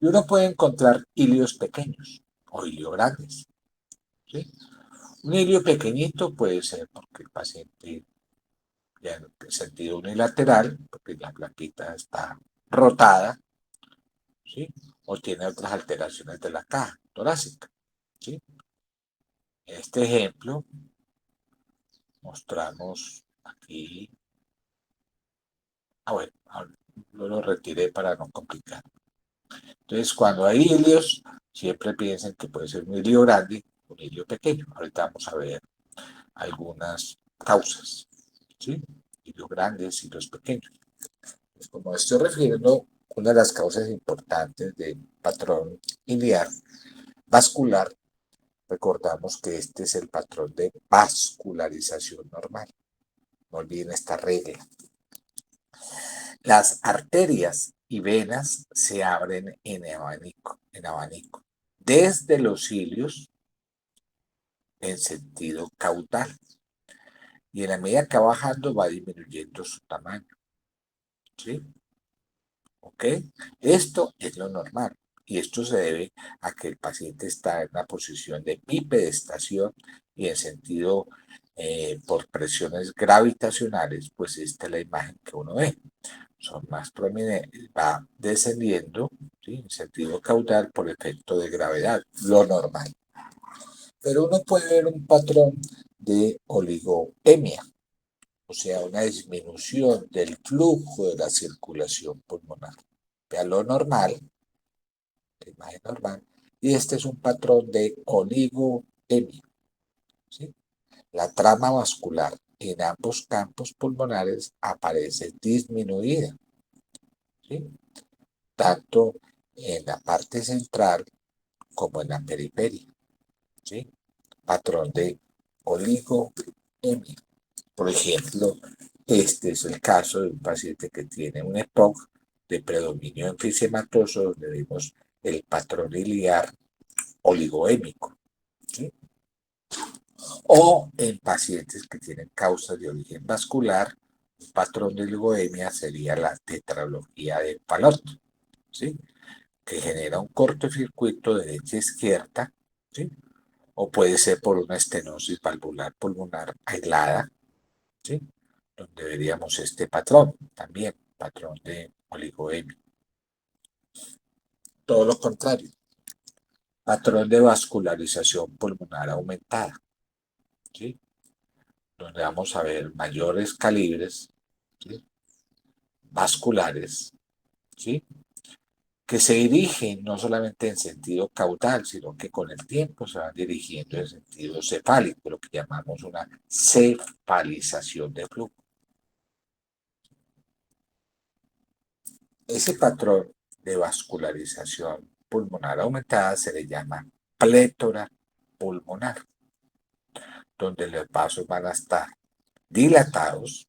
Y uno puede encontrar hilios pequeños o hilios grandes, ¿sí? Un hilio pequeñito puede ser porque el paciente ya en el sentido unilateral, porque la plaquita está rotada, ¿sí? O tiene otras alteraciones de la caja torácica, ¿sí? En este ejemplo mostramos aquí, bueno, lo retiré para no complicar. Entonces, cuando hay hilios, siempre piensen que puede ser un hilio grande, un hilio pequeño. Ahorita vamos a ver algunas causas, ¿sí? Hilios grandes, hilios pequeños. Pues como estoy refiriendo, una de las causas importantes del patrón iliar vascular, recordamos que este es el patrón de vascularización normal. No olviden esta regla. Las arterias y venas se abren en abanico, desde los cilios en sentido caudal. Y en la medida que va bajando va disminuyendo su tamaño. ¿Sí? ¿Ok? Esto es lo normal. Y esto se debe a que el paciente está en una posición de bipedestación y en sentido por presiones gravitacionales, pues esta es la imagen que uno ve. Son más prominentes, va descendiendo, ¿sí? En sentido caudal por efecto de gravedad, lo normal. Pero uno puede ver un patrón de oligoemia, o sea, una disminución del flujo de la circulación pulmonar. Vea lo normal, la imagen normal, y este es un patrón de oligoemia, ¿sí? La trama vascular en ambos campos pulmonares aparece disminuida, ¿sí? Tanto en la parte central como en la periferia, ¿sí? Patrón de oligoemia. Por ejemplo, este es el caso de un paciente que tiene un EPOC de predominio enfisematoso, donde vemos el patrón iliar oligoémico, ¿sí? O en pacientes que tienen causas de origen vascular, un patrón de oligoemia sería la tetralogía de Fallot, ¿sí? Que genera un cortocircuito derecha-izquierda, ¿sí? O puede ser por una estenosis valvular pulmonar aislada, ¿sí? Donde veríamos este patrón, también patrón de oligoemia. Todo lo contrario, patrón de vascularización pulmonar aumentada, ¿sí? Donde vamos a ver mayores calibres, ¿sí? Vasculares, ¿sí? Que se dirigen no solamente en sentido caudal, sino que con el tiempo se van dirigiendo en sentido cefálico, lo que llamamos una cefalización de flujo. Ese patrón de vascularización pulmonar aumentada se le llama plétora pulmonar, donde los vasos van a estar dilatados,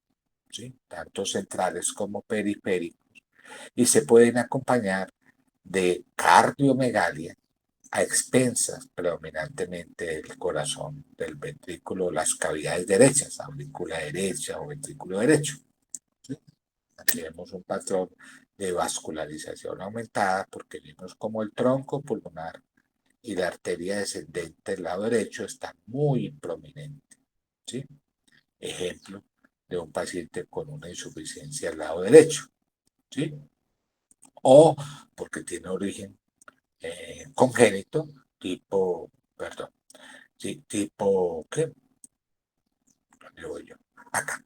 ¿sí? Tanto centrales como periféricos, y se pueden acompañar de cardiomegalia a expensas predominantemente del corazón, del ventrículo, las cavidades derechas, aurícula derecha o ventrículo derecho, ¿sí? Aquí vemos un patrón de vascularización aumentada porque vemos como el tronco pulmonar y la arteria descendente del lado derecho está muy prominente, ¿sí? Ejemplo de un paciente con una insuficiencia al lado derecho, ¿sí? O porque tiene origen congénito, tipo, perdón, ¿sí? Tipo, ¿qué? ¿Dónde voy yo? Acá.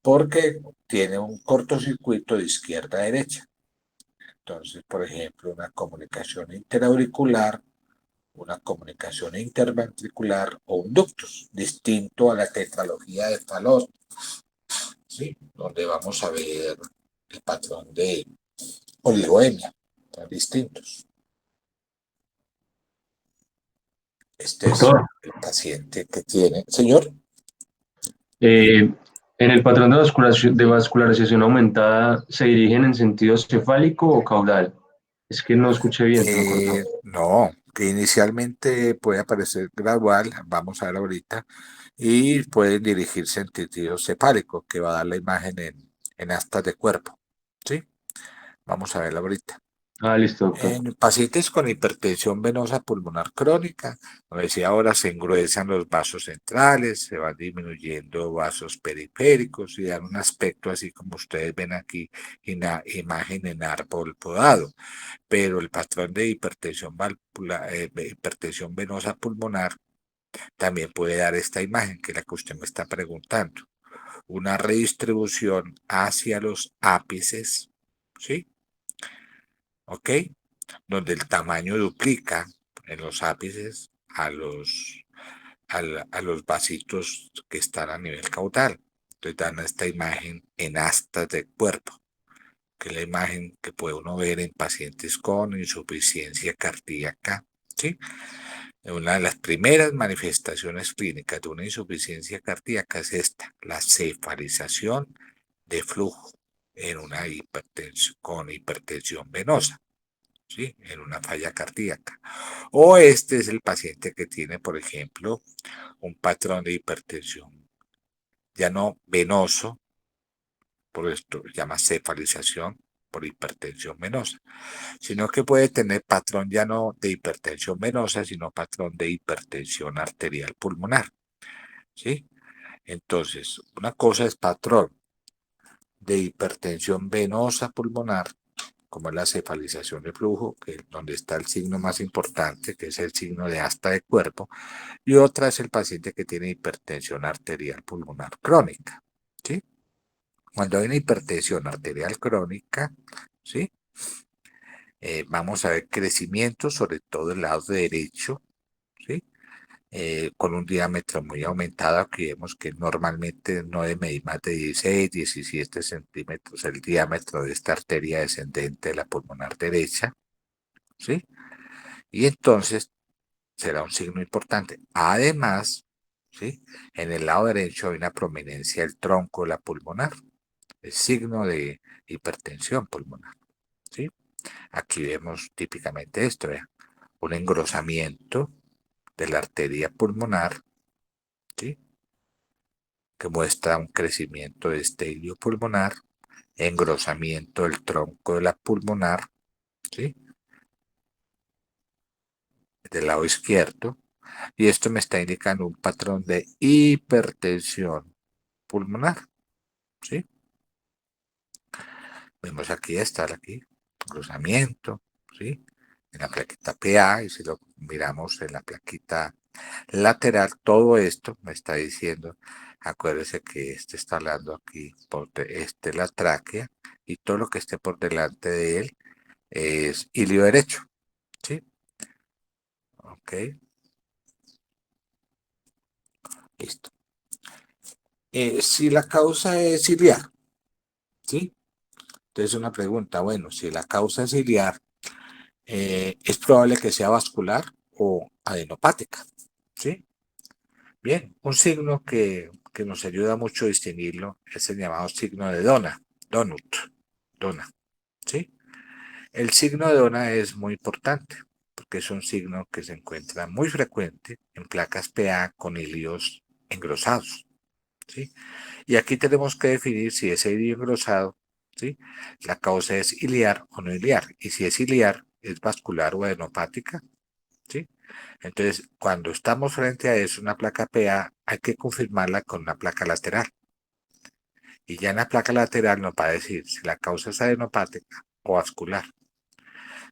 Porque tiene un cortocircuito de izquierda a derecha. Entonces, por ejemplo, una comunicación interauricular, una comunicación interventricular o un ductus, distinto a la tetralogía de Fallot, ¿sí? Donde vamos a ver el patrón de oligoemia, son distintos. Este es Doctor, el paciente que tiene, señor. en el patrón de vascularización aumentada, ¿se dirigen en sentido cefálico o caudal? Es que no escuché bien, se me cortó. No, que inicialmente puede aparecer gradual, vamos a ver ahorita, y pueden dirigirse en sentido cefálico, que va a dar la imagen en astas de cuerpo, ¿sí? Vamos a verlo ahorita. Ah, listo, doctor. En pacientes con hipertensión venosa pulmonar crónica, como decía ahora, se engruesan los vasos centrales, se van disminuyendo vasos periféricos y dan un aspecto así como ustedes ven aquí, imagen en árbol podado. Pero el patrón de hipertensión venosa pulmonar también puede dar esta imagen, que es la que usted me está preguntando. Una redistribución hacia los ápices, ¿sí? ¿Ok? Donde el tamaño duplica en los ápices a los vasitos que están a nivel caudal. Entonces dan esta imagen en astas del cuerpo, que es la imagen que puede uno ver en pacientes con insuficiencia cardíaca, ¿sí? Una de las primeras manifestaciones clínicas de una insuficiencia cardíaca es esta, la cefalización de flujo en una hipertensión, con hipertensión venosa, ¿sí? En una falla cardíaca. O este es el paciente que tiene, por ejemplo, un patrón de hipertensión ya no venoso, por esto se llama cefalización por hipertensión venosa, sino que puede tener patrón ya no de hipertensión venosa, sino patrón de hipertensión arterial pulmonar, ¿sí? Entonces, una cosa es patrón de hipertensión venosa pulmonar, como es la cefalización de flujo, que es donde está el signo más importante, que es el signo de asta de cuerpo, y otra es el paciente que tiene hipertensión arterial pulmonar crónica, ¿sí? Cuando hay una hipertensión arterial crónica, ¿sí? Vamos a ver crecimiento, sobre todo el lado derecho, ¿sí? Con un diámetro muy aumentado. Aquí vemos que normalmente no debe medir más de 16, 17 centímetros el diámetro de esta arteria descendente de la pulmonar derecha, ¿sí? Y entonces será un signo importante. Además, ¿sí? En el lado derecho hay una prominencia del tronco de la pulmonar, el signo de hipertensión pulmonar, ¿sí? Aquí vemos típicamente esto, ¿vean? Un engrosamiento de la arteria pulmonar, ¿sí? Que muestra un crecimiento de este hilio pulmonar, engrosamiento del tronco de la pulmonar, ¿sí? Del lado izquierdo, y esto me está indicando un patrón de hipertensión pulmonar, ¿sí? Vemos aquí, engrosamiento, ¿sí? En la plaquita PA, y si lo miramos en la plaquita lateral, todo esto me está diciendo, acuérdese que este está hablando aquí, la tráquea, y todo lo que esté por delante de él es ilio derecho, ¿sí? Ok, listo. Si la causa es ciliar, ¿sí? Entonces una pregunta, bueno, si la causa es ciliar, es probable que sea vascular o adenopática, ¿sí? Bien, un signo que nos ayuda mucho a distinguirlo es el llamado signo de Dona, ¿sí? El signo de Dona es muy importante porque es un signo que se encuentra muy frecuente en placas PA con hilios engrosados, ¿sí? Y aquí tenemos que definir si ese hilio engrosado, ¿sí? La causa es iliar o no iliar, y si es iliar, es vascular o adenopática, ¿sí? Entonces, cuando estamos frente a eso, una placa PA, hay que confirmarla con una placa lateral. Y ya en la placa lateral nos va a decir si la causa es adenopática o vascular.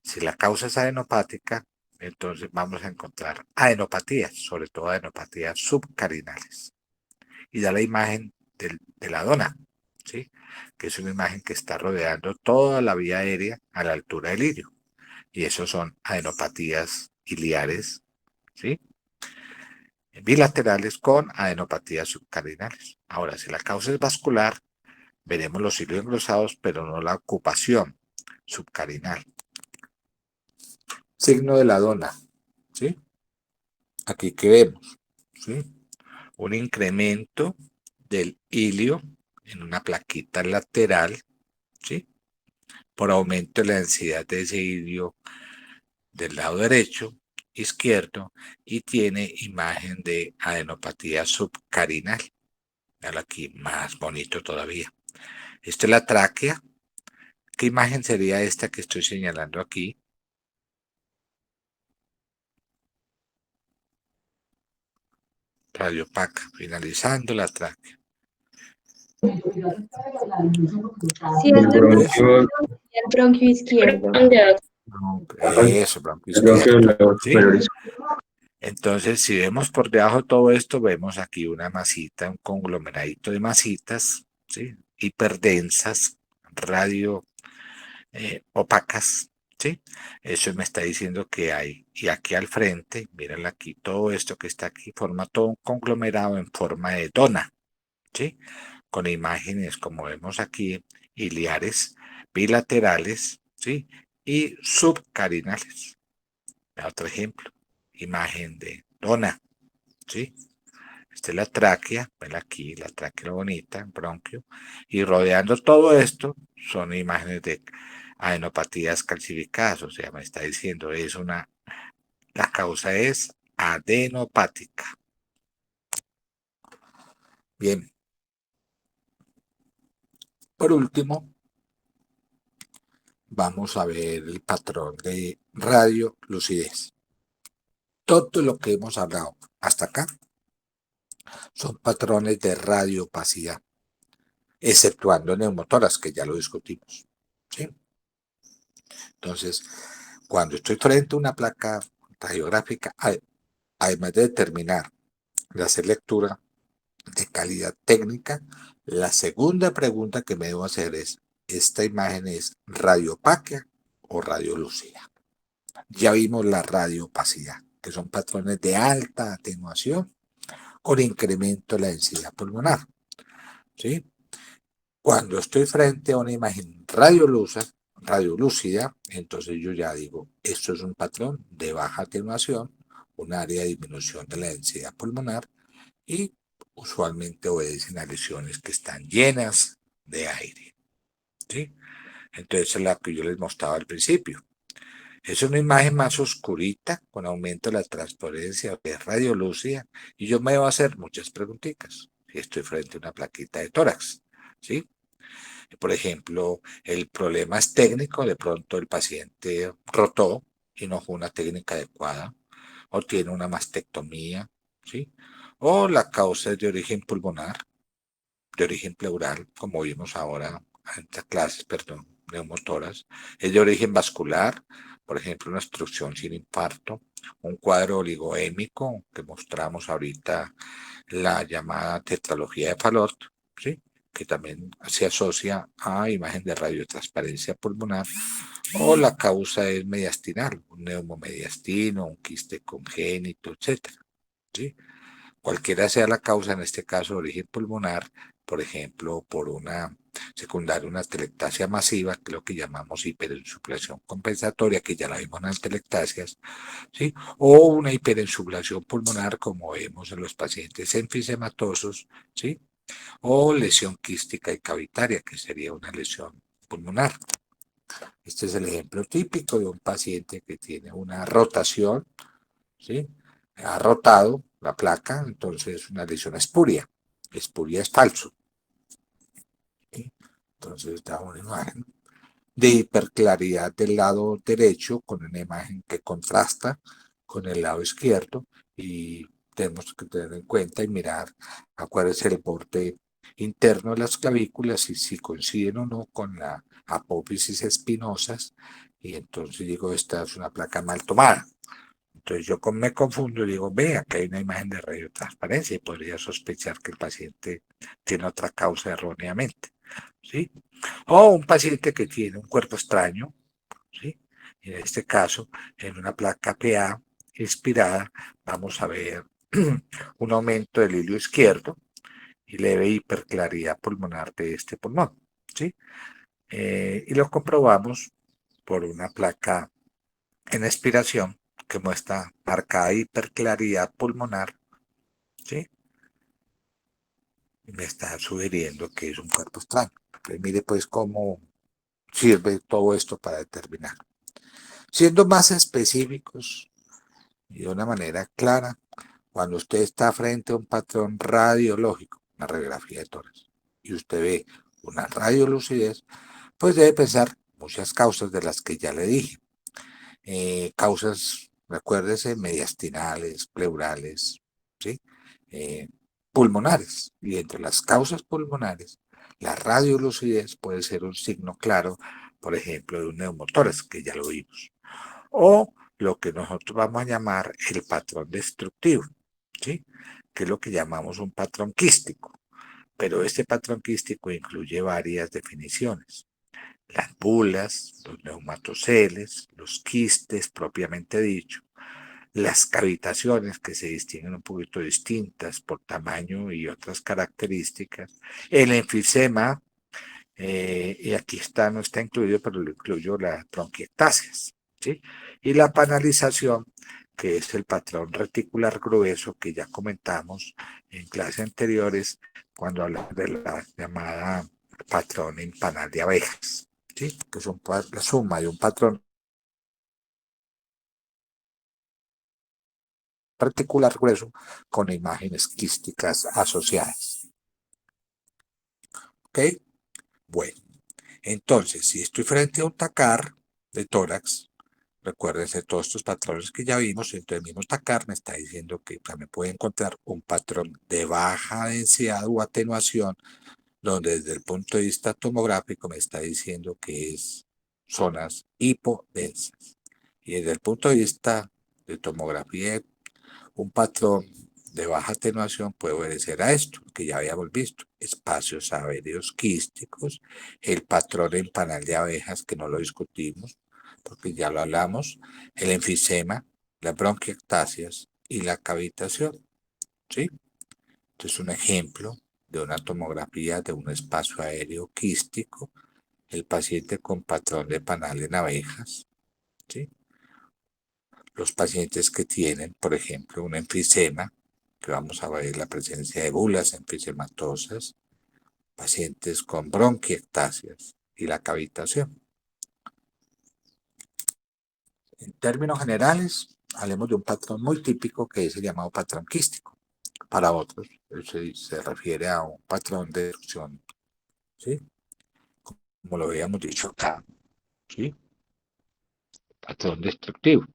Si la causa es adenopática, entonces vamos a encontrar adenopatías, sobre todo adenopatías subcarinales. Y da la imagen de la dona, ¿sí? Que es una imagen que está rodeando toda la vía aérea a la altura del ilio. Y esos son adenopatías iliares, ¿sí? Bilaterales con adenopatías subcarinales. Ahora, si la causa es vascular, veremos los hilios engrosados, pero no la ocupación subcarinal. Signo de la dona, ¿sí? Aquí que vemos, ¿sí? Un incremento del hilio en una plaquita lateral, ¿sí? Por aumento de la densidad de ese hilio del lado derecho, izquierdo y tiene imagen de adenopatía subcarinal. Vean aquí, más bonito todavía. Esta es la tráquea. ¿Qué imagen sería esta que estoy señalando aquí? Radiopaca, finalizando la tráquea. Sí, es El bronquio, el bronquio izquierdo. Eso, bronco el bronquio izquierdo. del lado ¿Sí? superior izquierdo. Entonces, si vemos por debajo de todo esto, vemos aquí una masita, un conglomeradito de masitas, ¿sí? Hiperdensas, radio opacas, ¿sí? Eso me está diciendo que hay. Y aquí al frente, miren aquí, todo esto que está aquí forma todo un conglomerado en forma de dona, ¿sí? Con imágenes, como vemos aquí, iliares, bilaterales, ¿sí? Y subcarinales. Otro ejemplo, imagen de dona, ¿sí? Esta es la tráquea, ven aquí, la tráquea bonita, bronquio, y rodeando todo esto son imágenes de adenopatías calcificadas, o sea, me está diciendo, la causa es adenopática. Bien, por último, vamos a ver el patrón de radiolucidez. Todo lo que hemos hablado hasta acá son patrones de radiopacidad, exceptuando neumotoras, que ya lo discutimos, ¿sí? Entonces, cuando estoy frente a una placa radiográfica, además de determinar, de hacer lectura de calidad técnica, la segunda pregunta que me debo hacer es, ¿esta imagen es radiopaca o radiolúcida? Ya vimos la radiopacidad, que son patrones de alta atenuación con incremento de la densidad pulmonar, ¿sí? Cuando estoy frente a una imagen radiolúcida, entonces yo ya digo, esto es un patrón de baja atenuación, un área de disminución de la densidad pulmonar y usualmente obedecen a lesiones que están llenas de aire, ¿sí? Entonces es la que yo les mostraba al principio. Es una imagen más oscurita, con aumento de la transparencia, que es radiolúcida, y yo me debo hacer muchas preguntitas si estoy frente a una plaquita de tórax, ¿sí? Por ejemplo, el problema es técnico, de pronto el paciente rotó y no fue una técnica adecuada, o tiene una mastectomía, ¿sí? O la causa es de origen pulmonar, de origen pleural, como vimos ahora en estas clases, perdón, neumotoras, es de origen vascular, por ejemplo, una obstrucción sin infarto, un cuadro oligoémico que mostramos ahorita, la llamada tetralogía de Fallot, ¿sí? Que también se asocia a imagen de radiotransparencia pulmonar, o la causa es mediastinal, un neumomediastino, un quiste congénito, etcétera, ¿sí? Cualquiera sea la causa, en este caso de origen pulmonar, por ejemplo, por una secundaria, una atelectasia masiva, que es lo que llamamos hiperinsuflación compensatoria, que ya la vimos en las atelectasias, ¿sí? O una hiperinsuflación pulmonar, como vemos en los pacientes enfisematosos, ¿sí? O lesión quística y cavitaria, que sería una lesión pulmonar. Este es el ejemplo típico de un paciente que tiene una rotación, ¿sí? Ha rotado la placa, entonces una lesión espuria. Espuria es falso, ¿sí? Entonces da una imagen de hiperclaridad del lado derecho con una imagen que contrasta con el lado izquierdo y tenemos que tener en cuenta y mirar a cuál es el borde interno de las clavículas y si coinciden o no con la apófisis espinosas y entonces digo, esta es una placa mal tomada. Entonces yo me confundo y digo, ve, acá hay una imagen de radiotransparencia y podría sospechar que el paciente tiene otra causa erróneamente, ¿sí? O un paciente que tiene un cuerpo extraño, ¿sí? En este caso, en una placa PA inspirada, vamos a ver un aumento del hilio izquierdo y leve hiperclaridad pulmonar de este pulmón, ¿sí? Y lo comprobamos por una placa en expiración que muestra marcada hiperclaridad pulmonar, ¿sí? Y me está sugiriendo que es un cuerpo extraño. Entonces, mire pues cómo sirve todo esto para determinar. Siendo más específicos, y de una manera clara cuando usted está frente a un patrón radiológico, una radiografía de tórax, y usted ve una radiolucidez, pues debe pensar muchas causas de las que ya le dije. Causas, recuérdese, mediastinales, pleurales, ¿sí? Eh, pulmonares. Y entre las causas pulmonares, la radiolucidez puede ser un signo claro, por ejemplo, de un neumotórax, que ya lo vimos. O lo que nosotros vamos a llamar el patrón destructivo, ¿sí? Que es lo que llamamos un patrón quístico. Pero este patrón quístico incluye varias definiciones: las bulas, los neumatoceles, los quistes propiamente dicho, las cavitaciones que se distinguen un poquito distintas por tamaño y otras características, el enfisema, y aquí está, no está incluido, pero lo incluyo las bronquiectasias, ¿sí? Y la panalización, que es el patrón reticular grueso que ya comentamos en clases anteriores cuando hablamos de la llamada patrón en panal de abejas, ¿sí? Que es la suma de un patrón reticular grueso con imágenes quísticas asociadas. ¿Ok? Bueno, entonces, si estoy frente a un TACAR de tórax, recuérdense todos estos patrones que ya vimos, entonces el mismo TACAR me está diciendo que también puede encontrar un patrón de baja densidad o atenuación, donde desde el punto de vista tomográfico me está diciendo que es zonas hipodensas. Y desde el punto de vista de tomografía, un patrón de baja atenuación puede obedecer a esto, que ya habíamos visto: espacios aéreos quísticos, el patrón en panal de abejas, que no lo discutimos, porque ya lo hablamos, el enfisema, las bronquiectasias y la cavitación, ¿sí? Entonces, un ejemplo de una tomografía de un espacio aéreo quístico, el paciente con patrón de panal en abejas, ¿sí? Los pacientes que tienen, por ejemplo, un enfisema, que vamos a ver la presencia de bulas enfisematosas, pacientes con bronquiectasias y la cavitación. En términos generales, hablemos de un patrón muy típico que es el llamado patrón quístico. Para otros, se refiere a un patrón de erupción, ¿sí? Como lo habíamos dicho acá, ¿sí? Patrón destructivo,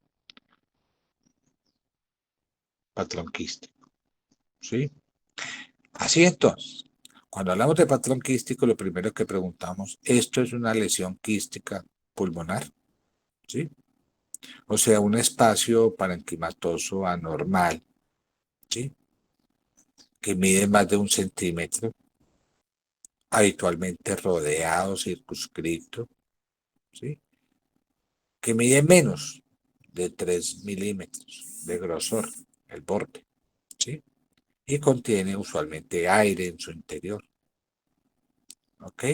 patrón quístico, ¿sí? Así entonces, cuando hablamos de patrón quístico, lo primero que preguntamos: ¿esto es una lesión quística pulmonar? ¿Sí? O sea, un espacio parenquimatoso anormal, ¿sí? Que mide más de 1 centímetro, habitualmente rodeado, circunscrito, ¿sí? Que mide menos de 3 milímetros de grosor, el borde, ¿sí? Y contiene usualmente aire en su interior, ¿ok?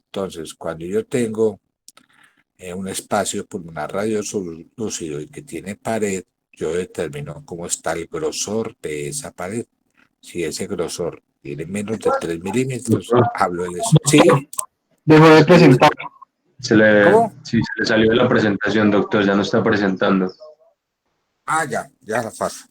Entonces, cuando yo tengo un espacio pulmonar radiolúcido y que tiene pared, yo determino cómo está el grosor de esa pared. Si ese grosor tiene menos de 3 milímetros, Doctor, hablo de eso. ¿Sí? Dejó de presentar. ¿Cómo? Sí, se le salió de la presentación, doctor, ya no está presentando. Ah, ya la paso.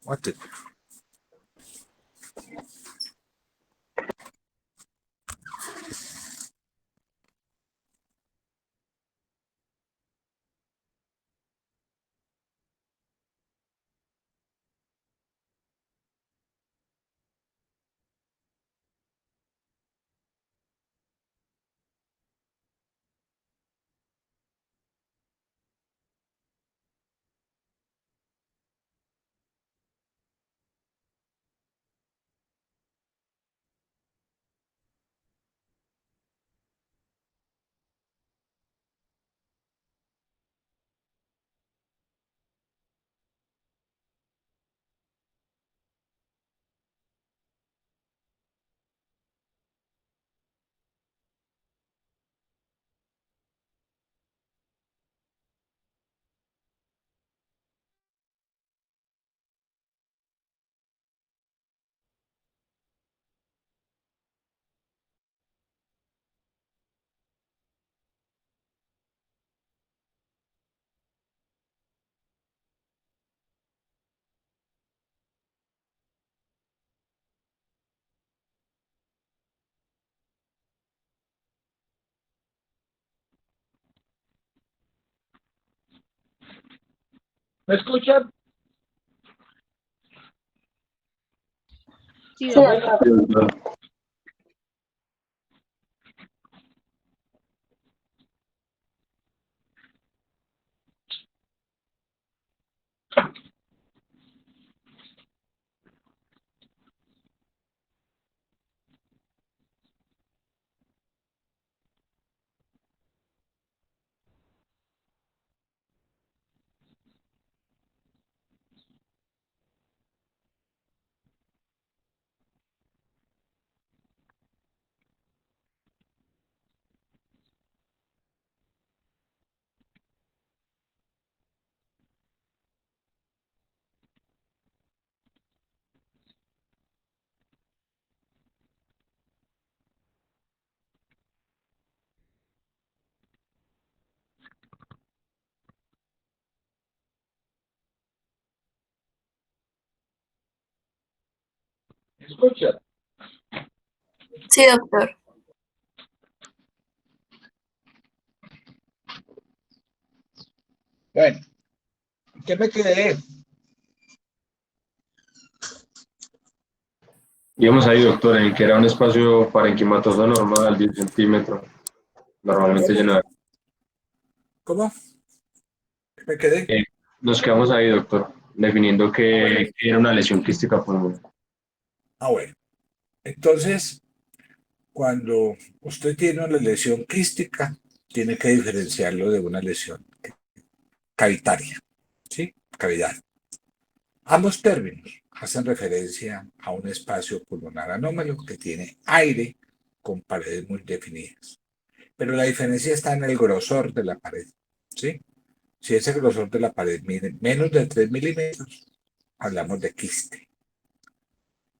¿Me escuchan? Sí, Sí, doctor. Sí, doctor. ¿Me escuchan? Sí, doctor. Bueno, ¿qué me quedé? Íbamos ahí, doctor, en que era un espacio parenquimatoso normal, 10 centímetros, normalmente ¿Cómo? lleno de... ¿Cómo? ¿Qué me quedé? Eh, Nos quedamos ahí, doctor, definiendo Ah, bueno. que era una lesión quística pulmonar. Ah, bueno. Entonces, cuando usted tiene una lesión quística, tiene que diferenciarlo de una lesión cavitaria, ¿sí? Cavidad. Ambos términos hacen referencia a un espacio pulmonar anómalo que tiene aire con paredes muy definidas. Pero la diferencia está en el grosor de la pared, ¿sí? Si ese grosor de la pared mide menos de 3 milímetros, hablamos de quiste.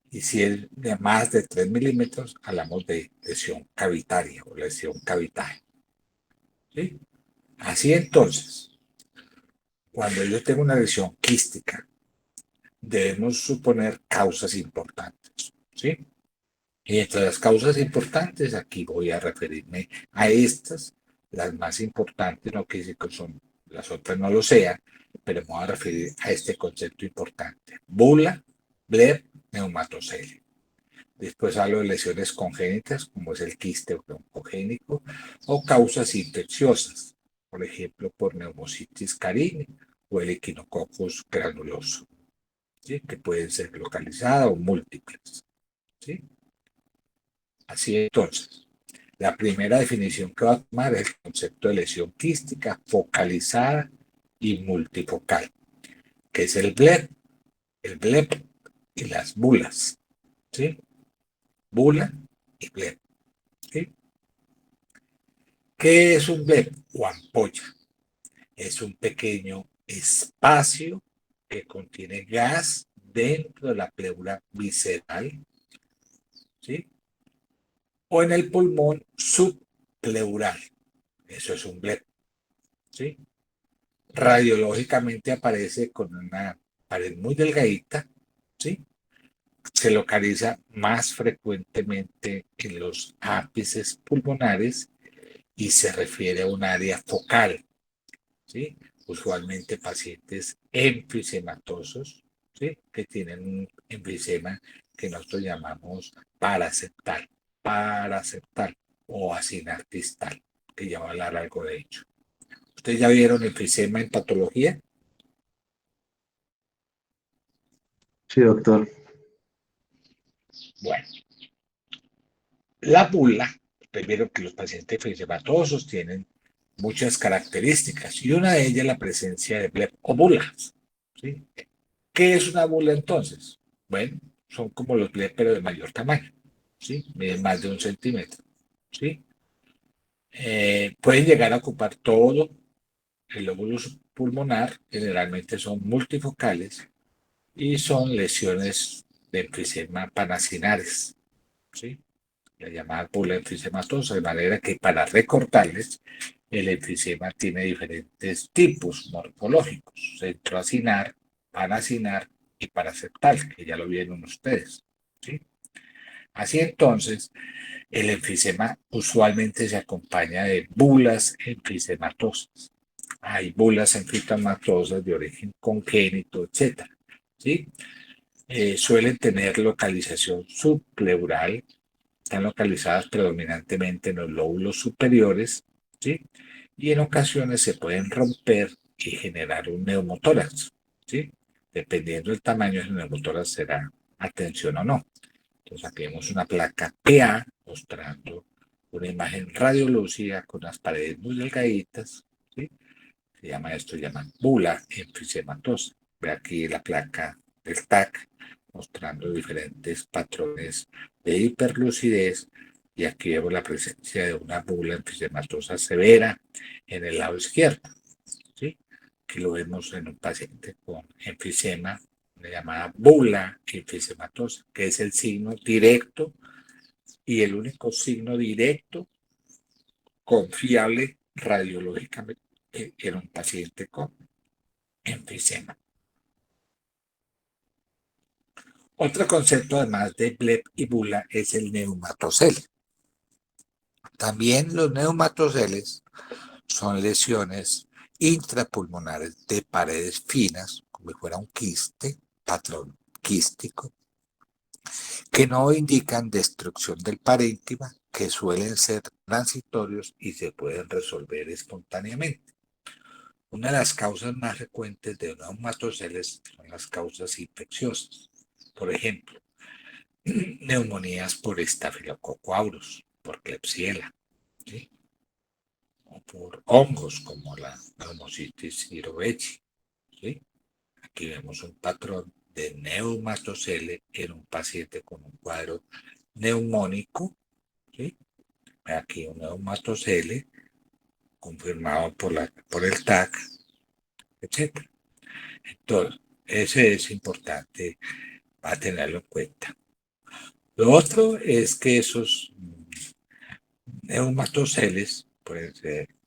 Y si es de más de 3 milímetros, hablamos de lesión cavitaria o lesión cavital, ¿sí? Así entonces, cuando yo tengo una lesión quística, debemos suponer causas importantes, ¿sí? Y entre las causas importantes, aquí voy a referirme a estas, las más importantes, no quiere decir que son, las otras no lo sean, pero me voy a referir a este concepto importante. Bula, bleb, neumatocelia. Después hablo de lesiones congénitas, como es el quiste broncogénico, o causas infecciosas, por ejemplo, por neumocitis carini o el equinococcus granuloso, ¿sí? Que pueden ser localizadas o múltiples, ¿sí? Así entonces, la primera definición que va a tomar es el concepto de lesión quística focalizada y multifocal, que es el bleb y las bulas, ¿sí? Bula y bleb, ¿sí? ¿Qué es un bleb o ampolla? Es un pequeño espacio que contiene gas dentro de la pleura visceral, ¿sí? O en el pulmón subpleural. Eso es un bleb, ¿sí? Radiológicamente aparece con una pared muy delgadita, ¿sí? Se localiza más frecuentemente en los ápices pulmonares y se refiere a un área focal, ¿sí? Usualmente pacientes enfisematosos, ¿sí? Que tienen un enfisema que nosotros llamamos paraseptal o asinartistal, que ya va a hablar algo de ello. ¿Ustedes ya vieron enfisema en patología? Sí, doctor. Bueno, la bula, primero que los pacientes enfisematosos tienen muchas características y una de ellas es la presencia de bleb o bulas, ¿sí? ¿Qué es una bula entonces? Bueno, son como los bleb pero de mayor tamaño, ¿sí? Miden más de 1 centímetro, ¿sí? Pueden llegar a ocupar todo el lóbulo pulmonar, generalmente son multifocales y son lesiones de enfisema panacinares, ¿sí? La llamada bula enfisematosa, de manera que para recortarles, el enfisema tiene diferentes tipos morfológicos, centroacinar, panacinar y paraseptal, que ya lo vieron ustedes, ¿sí? Así entonces, el enfisema usualmente se acompaña de bulas enfisematosas. hay bulas enfisiematosas de origen congénito, etcétera, ¿sí? Suelen tener localización subpleural, están localizadas predominantemente en los lóbulos superiores, ¿sí? Y en ocasiones se pueden romper y generar un neumotórax, ¿sí? Dependiendo del tamaño del neumotórax será atención o no. Entonces aquí vemos una placa PA mostrando una imagen radiolúcida con unas paredes muy delgaditas, ¿sí? Se llama bula enfisematosa. Ve aquí la placa del TAC mostrando diferentes patrones de hiperlucidez y aquí vemos la presencia de una bula enfisematosa severa en el lado izquierdo, ¿sí? Aquí lo vemos en un paciente con enfisema, una llamada bula enfisematosa, que es el signo directo y el único signo directo confiable radiológicamente en un paciente con enfisema. Otro concepto además de Bleb y bula es el neumatocele. También los neumatoceles son lesiones intrapulmonares de paredes finas, como si fuera un quiste, patrón quístico, que no indican destrucción del parénquima, que suelen ser transitorios y se pueden resolver espontáneamente. Una de las causas más frecuentes de neumatoceles son las causas infecciosas. Por ejemplo, neumonías por estafilococo aureus, por Klebsiella, ¿sí? O por hongos como la Pneumocystis jirovecii, ¿sí? Aquí vemos un patrón de neumatocele en un paciente con un cuadro neumónico, ¿sí? Aquí un neumatocele confirmado por el TAC, etc. Entonces, ese es importante a tenerlo en cuenta. Lo otro es que esos neumatoceles, pues,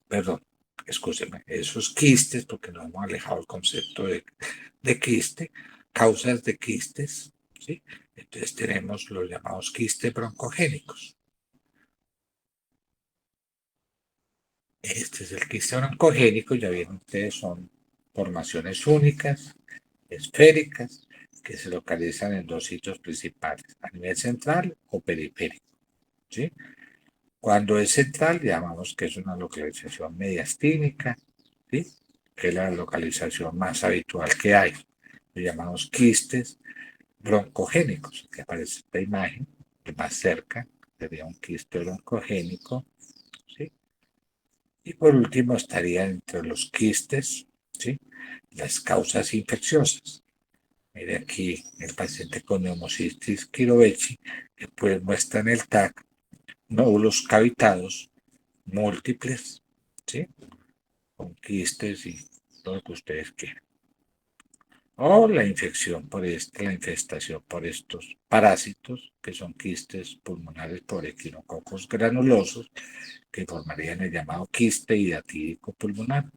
perdón, escúcheme, esos quistes, porque nos hemos alejado el concepto de quiste, causas de quistes, ¿sí? Entonces tenemos los llamados quistes broncogénicos. Este es el quiste broncogénico, ya vieron ustedes, son formaciones únicas, esféricas, que se localizan en dos sitios principales, a nivel central o periférico, ¿sí? Cuando es central, llamamos que es una localización mediastínica, ¿sí? Que es la localización más habitual que hay. Lo llamamos quistes broncogénicos, que aparece esta imagen, que más cerca sería un quiste broncogénico, ¿sí? Y por último estaría entre los quistes, ¿sí? Las causas infecciosas. Mire aquí el paciente con Pneumocystis jirovecii, que pues muestra en el TAC nódulos cavitados múltiples, ¿sí? Con quistes y todo lo que ustedes quieran. O la infección la infestación por estos parásitos, que son quistes pulmonares por equinococos granulosos, que formarían el llamado quiste hidatídico pulmonar.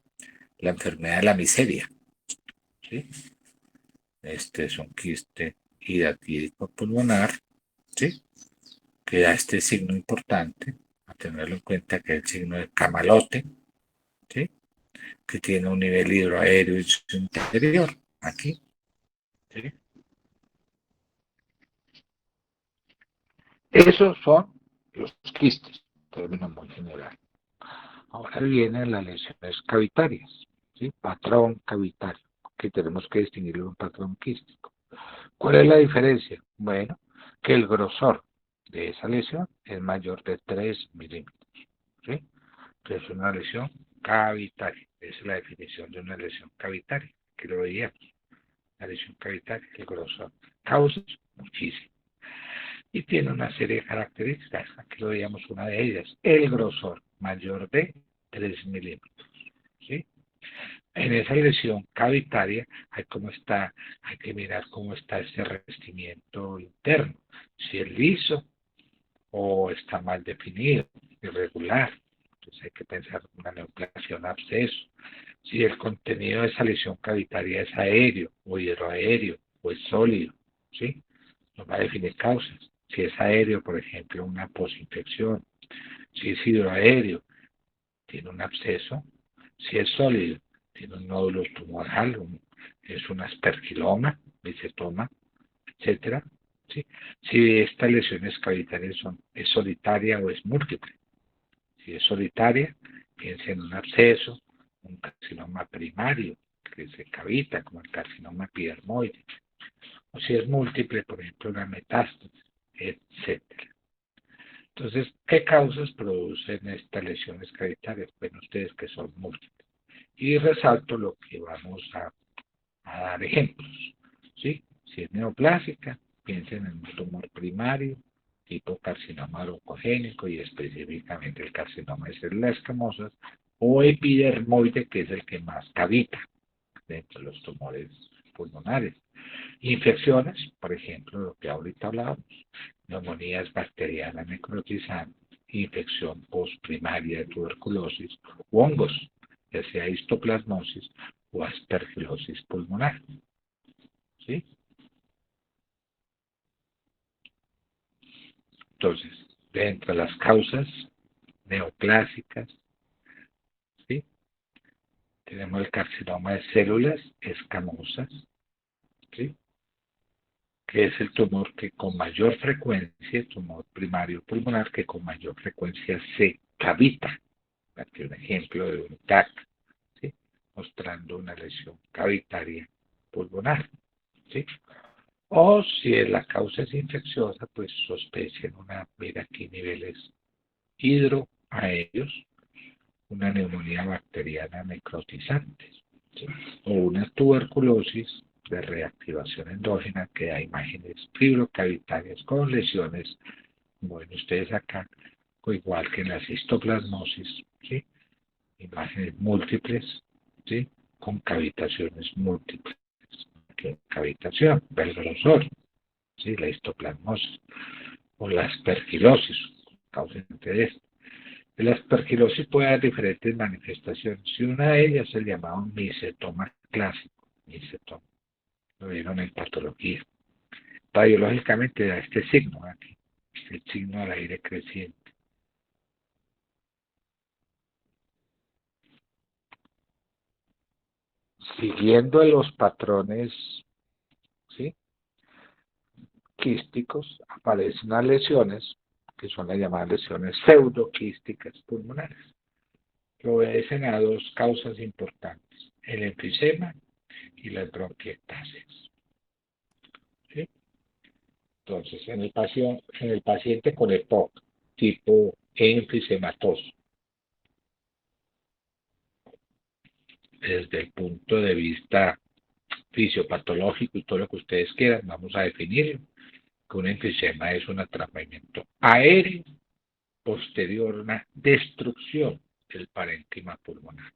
La enfermedad de la miseria, ¿sí? Este es un quiste hidatídico pulmonar, ¿sí? Que da este signo importante, a tenerlo en cuenta, que es el signo de camalote, ¿sí? Que tiene un nivel hidroaéreo en su interior, aquí, ¿sí? Esos son los quistes, término muy general. Ahora vienen las lesiones cavitarias, ¿sí? Patrón cavitario, que tenemos que distinguirlo de un patrón quístico. ¿Cuál es la diferencia? Bueno, que el grosor de esa lesión es mayor de 3 milímetros, ¿sí? Entonces es una lesión cavitaria. Esa es la definición de una lesión cavitaria, que lo veíamos. La lesión cavitaria, el grosor. Causas, muchísimas. Y tiene una serie de características. Aquí lo veíamos una de ellas. El grosor mayor de 3 milímetros, ¿sí? En esa lesión cavitaria hay que mirar cómo está ese revestimiento interno. Si es liso o está mal definido, irregular. Entonces hay que pensar en una neoplasia, un absceso. Si el contenido de esa lesión cavitaria es aéreo o hidroaéreo o es sólido, ¿sí? Nos va a definir causas. Si es aéreo, por ejemplo, una posinfección. Si es hidroaéreo, tiene un absceso. Si es sólido, tiene un nódulo tumoral, es un aspergiloma, mesotoma, etcétera. ¿Sí? Si estas lesiones cavitarias es solitaria o es múltiple. Si es solitaria, piensa en un absceso, un carcinoma primario que se cavita, como el carcinoma epidermoide. O si es múltiple, por ejemplo, una metástasis, etcétera. Entonces, ¿qué causas producen estas lesiones cavitarias? Bueno, ustedes que son múltiples. Y resalto lo que vamos a dar ejemplos. ¿Sí? Si es neoplásica, piensen en un tumor primario, tipo carcinoma broncogénico y específicamente el carcinoma de células escamosas, o epidermoide, que es el que más cavita dentro de los tumores pulmonares. Infecciones, por ejemplo, lo que ahorita hablábamos, neumonías bacterianas necrotizantes, infección postprimaria de tuberculosis, u hongos, ya sea histoplasmosis o aspergilosis pulmonar. ¿Sí? Entonces, dentro de las causas neoplásicas, ¿sí? Tenemos el carcinoma de células escamosas, ¿sí? Que es el tumor que con mayor frecuencia, el tumor primario pulmonar, que con mayor frecuencia se cavita. Aquí un ejemplo de un TAC, ¿sí? Mostrando una lesión cavitaria pulmonar. ¿Sí? O si la causa es infecciosa, pues sospechen mira aquí niveles hidroaéreos, una neumonía bacteriana necrotizante, ¿sí? O una tuberculosis de reactivación endógena que da imágenes fibrocavitarias con lesiones, como ven ustedes acá, igual que en la cistoplasmosis, ¿sí? Imágenes múltiples, ¿sí? Con cavitaciones múltiples. Cavitación, el grosor, ¿sí? La histoplasmosis, o la aspergilosis, causante de esto. La aspergilosis puede dar diferentes manifestaciones. Si una de ellas es el llamado micetoma clásico, micetoma, lo vieron en patología. Radiológicamente da este signo aquí, el signo del aire creciente. Siguiendo los patrones, ¿sí? Quísticos, aparecen unas lesiones, que son las llamadas lesiones pseudoquísticas pulmonares, que obedecen a dos causas importantes, el enfisema y las bronquiectasias. ¿Sí? Entonces, en el paciente con EPOC, tipo enfisematoso, desde el punto de vista fisiopatológico y todo lo que ustedes quieran, vamos a definirlo, que un enfisema es un atrapamiento aéreo posterior, una destrucción del parénquima pulmonar.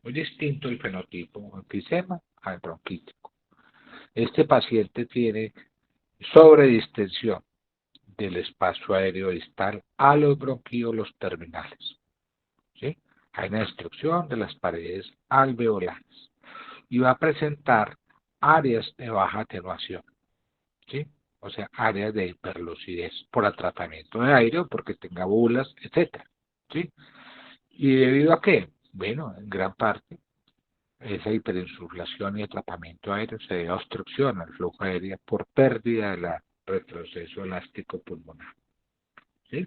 Muy distinto el fenotipo enfisema al bronquítico. Este paciente tiene sobredistensión del espacio aéreo distal a los bronquíolos terminales. ¿Sí? Hay una destrucción de las paredes alveolares y va a presentar áreas de baja atenuación, ¿sí? O sea, áreas de hiperlucidez por atrapamiento de aire o porque tenga bulas, etc. ¿Sí? ¿Y debido a qué? Bueno, en gran parte esa hiperinsuflación y atrapamiento aéreo se debe a obstrucción al flujo aéreo por pérdida del retroceso elástico pulmonar. ¿Sí?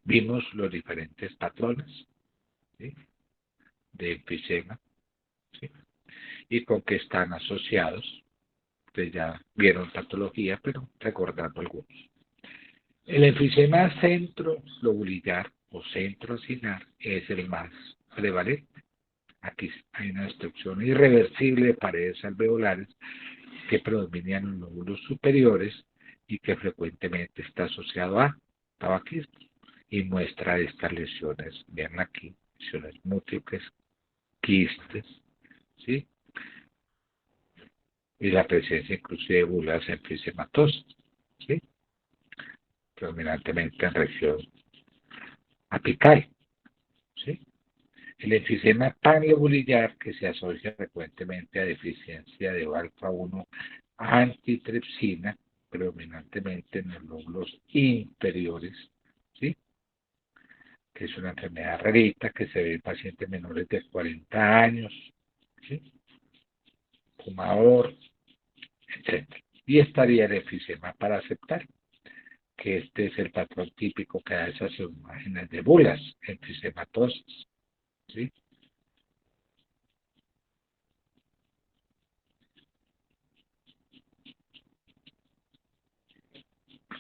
Vimos los diferentes patrones, ¿sí? De enfisema, ¿sí? Y con que están asociados. Ustedes ya vieron patología, pero recordando algunos. El enfisema centrolobulillar o centroacinar es el más prevalente. Aquí hay una destrucción irreversible de paredes alveolares que predominan en los lóbulos superiores y que frecuentemente está asociado a tabaquismo y muestra estas lesiones, vean aquí, lesiones múltiples, quistes, ¿sí? Y la presencia inclusive de bulas enfisematosas, ¿sí? Predominantemente en región apical, ¿sí? El enfisema panlobulillar, que se asocia frecuentemente a deficiencia de alfa-1 antitripsina, predominantemente en los lóbulos inferiores, ¿sí? que es una enfermedad rarita que se ve en pacientes menores de 40 años, ¿sí? Fumador, etc. Y estaría el enfisema para aceptar, que este es el patrón típico que da esas imágenes de bulas, enfisematosis, ¿sí?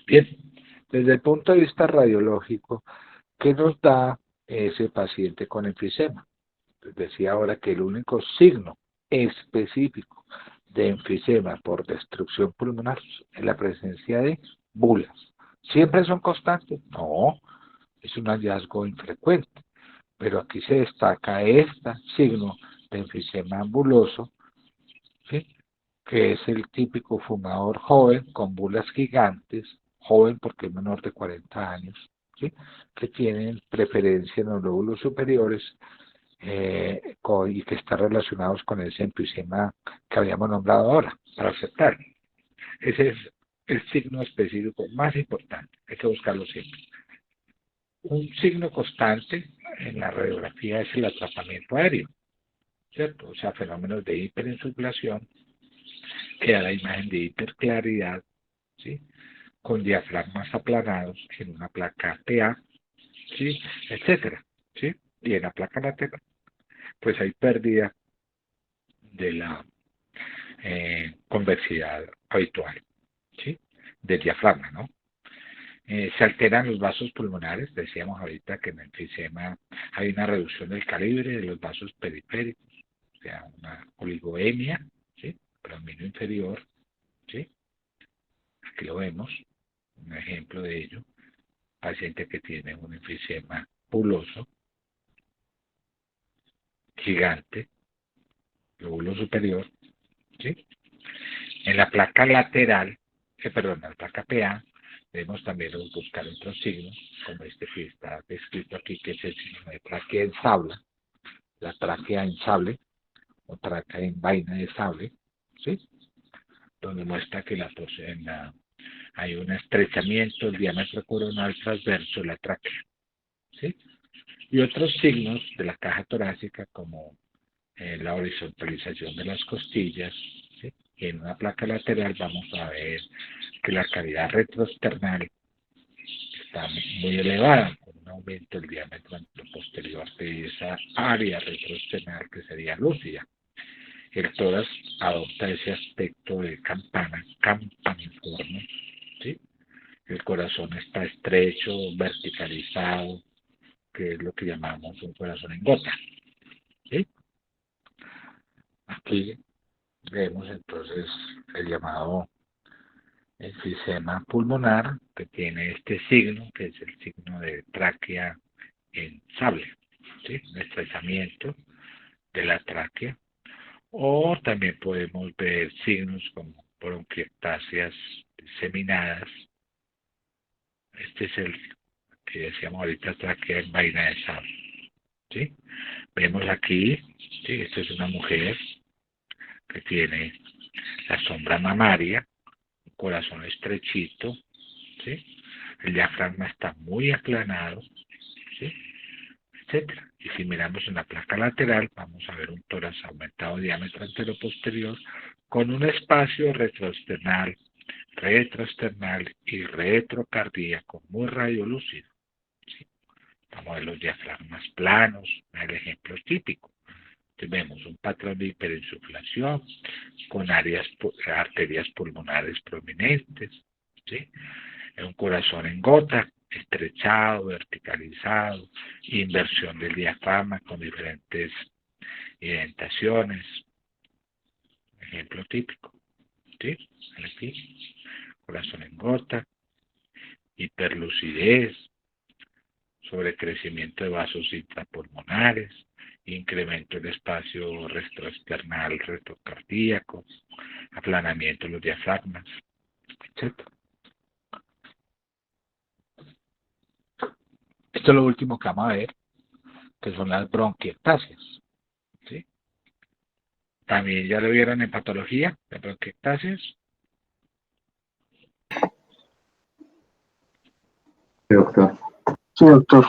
Bien, desde el punto de vista radiológico, ¿qué nos da ese paciente con enfisema? Les decía ahora que el único signo específico de enfisema por destrucción pulmonar es la presencia de bulas. ¿Siempre son constantes? No, es un hallazgo infrecuente, pero aquí se destaca este signo de enfisema buloso, ¿sí? Que es el típico fumador joven con bulas gigantes, joven porque es menor de 40 años, ¿sí? Que tienen preferencia en los lóbulos superiores y que están relacionados con ese enfisema que habíamos nombrado ahora, para aceptar. Ese es el signo específico más importante, hay que buscarlo siempre. Un signo constante en la radiografía es el atrapamiento aéreo, ¿cierto? O sea, fenómenos de hiperinsuflación que da la imagen de hiperclaridad, ¿sí? Con diafragmas aplanados en una placa PA, ¿sí? Etcétera, ¿sí? Y en la placa lateral, pues hay pérdida de la convexidad habitual, ¿sí? Del diafragma, ¿no? Se alteran los vasos pulmonares, decíamos ahorita que en el enfisema hay una reducción del calibre de los vasos periféricos, o sea, una oligoemia, ¿sí? Predominio inferior, ¿sí? Aquí lo vemos, un ejemplo de ello, paciente que tiene un enfisema puloso, gigante, lóbulo superior, ¿sí? En la placa lateral, perdón, en la placa PA, debemos también buscar otros signos, como este que está descrito aquí, que es el signo de tráquea en sabla, la tráquea en sable, o tráquea en vaina de sable, ¿sí? Donde muestra que hay un estrechamiento del diámetro coronal transverso de la tráquea, ¿sí? Y otros signos de la caja torácica, como la horizontalización de las costillas, ¿sí? Y en una placa lateral vamos a ver que la cavidad retroesternal está muy elevada, con un aumento del diámetro posterior de esa área retroesternal que sería lúcida. El tórax adopta ese aspecto de campana, campaniforme, ¿sí? El corazón está estrecho, verticalizado, que es lo que llamamos un corazón en gota, ¿sí? Aquí vemos entonces el llamado enfisema pulmonar, que tiene este signo, que es el signo de tráquea en sable, ¿sí? Un estrechamiento de la tráquea. O también podemos ver signos como bronquiectasias diseminadas. Este es el que decíamos ahorita, tráquea en vaina de sable, ¿sí? Vemos aquí, ¿sí? Esta es una mujer que tiene la sombra mamaria, un corazón estrechito, ¿sí? El diafragma está muy aplanado, ¿sí? Etcétera. Y si miramos en la placa lateral, vamos a ver un tórax aumentado de diámetro anteroposterior con un espacio retroesternal y retrocardíaco muy radiolúcido, ¿sí? Vamos a ver los diafragmas planos, el ejemplo típico. Entonces vemos un patrón de hiperinsuflación con arterias pulmonares prominentes, ¿sí? Un corazón en gota, estrechado, verticalizado, inversión del diafragma con diferentes indentaciones, ejemplo típico, ¿sí? Aquí, corazón en gota, hiperlucidez, sobrecrecimiento de vasos intrapulmonares, incremento del espacio retroesternal retrocardíaco, aplanamiento de los diafragmas, etc. Esto es lo último que vamos a ver, que son las bronquiectasias, ¿sí? También ya lo vieron en patología de bronquiectasias. Sí, doctor. Sí, doctor.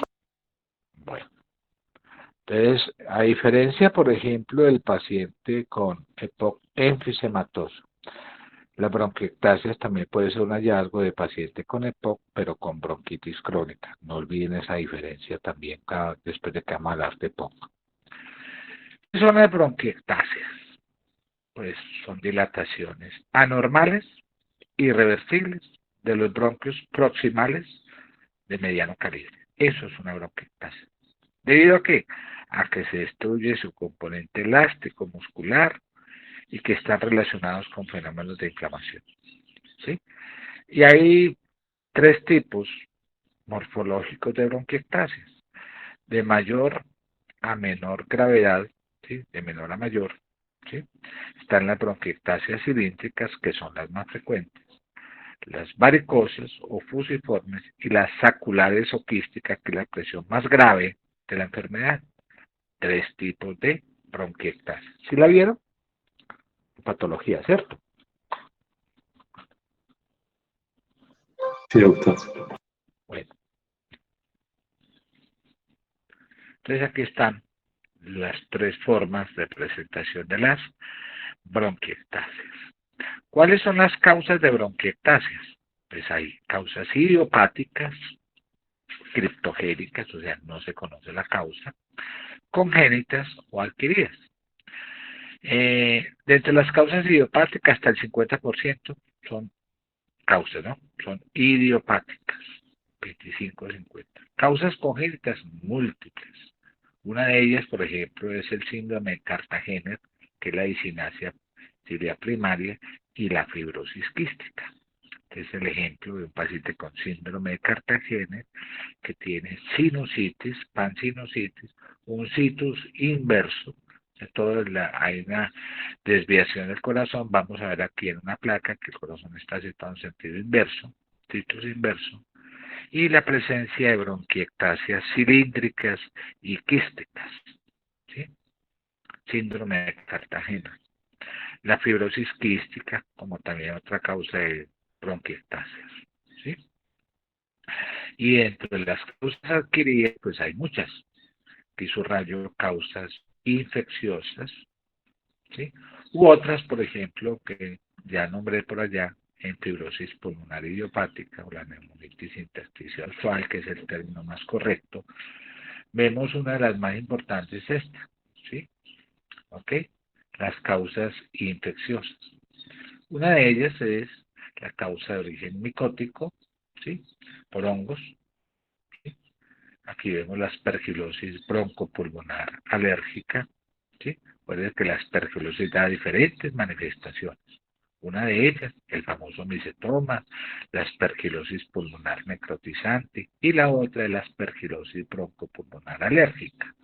Entonces, a diferencia, por ejemplo, del paciente con EPOC enfisematoso, la bronquiectasia también puede ser un hallazgo de paciente con EPOC, pero con bronquitis crónica. No olviden esa diferencia también después de que vamos a hablar de EPOC. ¿Qué son las bronquiectasias? Pues son dilataciones anormales, irreversibles, de los bronquios proximales de mediano calibre. Eso es una bronquiectasia. ¿Debido a qué? A que se destruye su componente elástico muscular y que están relacionados con fenómenos de inflamación. ¿Sí? Y hay tres tipos morfológicos de bronquiectasias, de mayor a menor gravedad, ¿sí? De menor a mayor. ¿Sí? Están las bronquiectasias cilíndricas, que son las más frecuentes, las varicosas o fusiformes y las saculares o quísticas, que es la expresión más grave de la enfermedad. Tres tipos de bronquiectasia. ¿Sí la vieron? Patología, ¿cierto? Sí, doctor. Bueno, entonces aquí están las tres formas de presentación de las bronquiectasias. ¿Cuáles son las causas de bronquiectasias? Pues hay causas idiopáticas, criptogénicas, o sea, no se conoce la causa, congénitas o adquiridas. De entre las causas idiopáticas, hasta el 50% son causas, ¿no? Son idiopáticas, 25-50. Causas congénitas múltiples. Una de ellas, por ejemplo, es el síndrome de Cartagena, que es la disinasia cilia primaria, y la fibrosis quística. Este es el ejemplo de un paciente con síndrome de Cartagena que tiene sinusitis, pansinusitis, un situs inverso. Hay una desviación del corazón. Vamos a ver aquí en una placa que el corazón está situado en sentido inverso, situs inverso, y la presencia de bronquiectasias cilíndricas y quísticas, ¿sí? Síndrome de Cartagena. La fibrosis quística, como también otra causa de bronquiectasias, ¿sí? Y dentro de las causas adquiridas, pues hay muchas. Aquí subrayo causas infecciosas, ¿sí? U otras, por ejemplo, que ya nombré por allá, en fibrosis pulmonar idiopática o la neumonitis intersticial suave, que es el término más correcto. Vemos una de las más importantes, esta, ¿sí? ¿Ok? Las causas infecciosas. Una de ellas es la causa de origen micótico, ¿sí? Por hongos. ¿Sí? Aquí vemos la aspergilosis broncopulmonar alérgica, ¿sí? Puede que la aspergilosis da diferentes manifestaciones. Una de ellas, el famoso micetoma, la aspergilosis pulmonar necrotizante, y la otra es la aspergilosis broncopulmonar alérgica,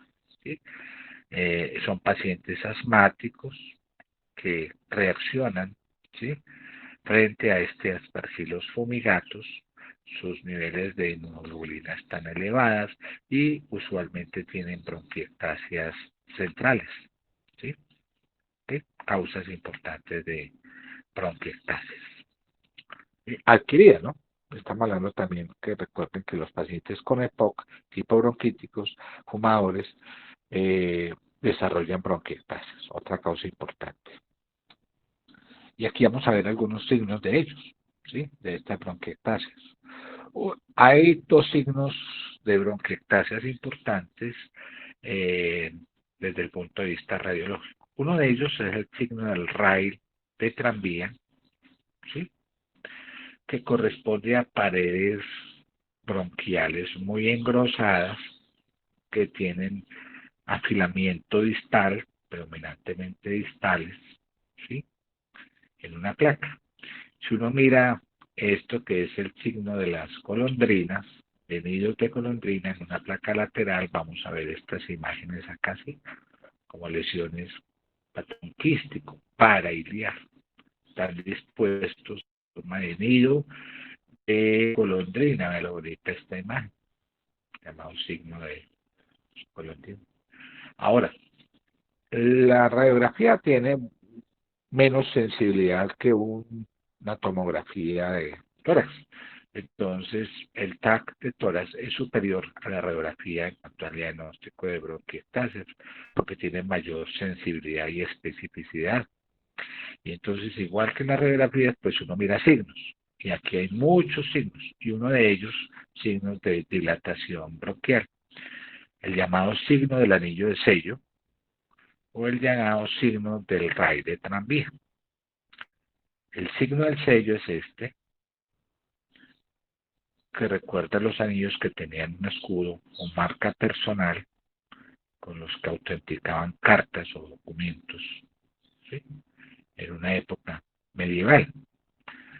¿sí? Son pacientes asmáticos que reaccionan, ¿sí? Frente a este aspergilos fumigatus. Sus niveles de inmunoglobulina están elevadas y usualmente tienen bronquiectasias centrales, ¿sí? ¿Sí? Causas importantes de bronquiectasias. Adquirida, ¿no? Estamos hablando también que recuerden que los pacientes con EPOC, tipo bronquíticos, fumadores, desarrollan bronquiectasias, otra causa importante. Y aquí vamos a ver algunos signos de ellos, ¿sí? De estas bronquiectasias. Hay dos signos de bronquiectasias importantes desde el punto de vista radiológico. Uno de ellos es el signo del rail de tranvía, ¿sí? Que corresponde a paredes bronquiales muy engrosadas que tienen afilamiento distal, predominantemente distales, ¿sí? En una placa. Si uno mira esto que es el signo de las colondrinas, de nidos de colondrina en una placa lateral, vamos a ver estas imágenes acá, ¿sí? Como lesiones patrón quístico, parailiar. Están dispuestos en forma de nido de golondrina, me lo ahorita esta imagen, llamado signo de golondrina. Ahora, la radiografía tiene menos sensibilidad que una tomografía de tórax. Entonces, el TAC de tórax es superior a la radiografía en cuanto al diagnóstico de bronquiectasis, porque tiene mayor sensibilidad y especificidad. Y entonces, igual que en la radiografía, pues uno mira signos. Y aquí hay muchos signos, y uno de ellos, signos de dilatación bronquial. El llamado signo del anillo de sello, o el llamado signo del ray de tranvía. El signo del sello es este, que recuerda los anillos que tenían un escudo o marca personal con los que autenticaban cartas o documentos, ¿sí? En una época medieval.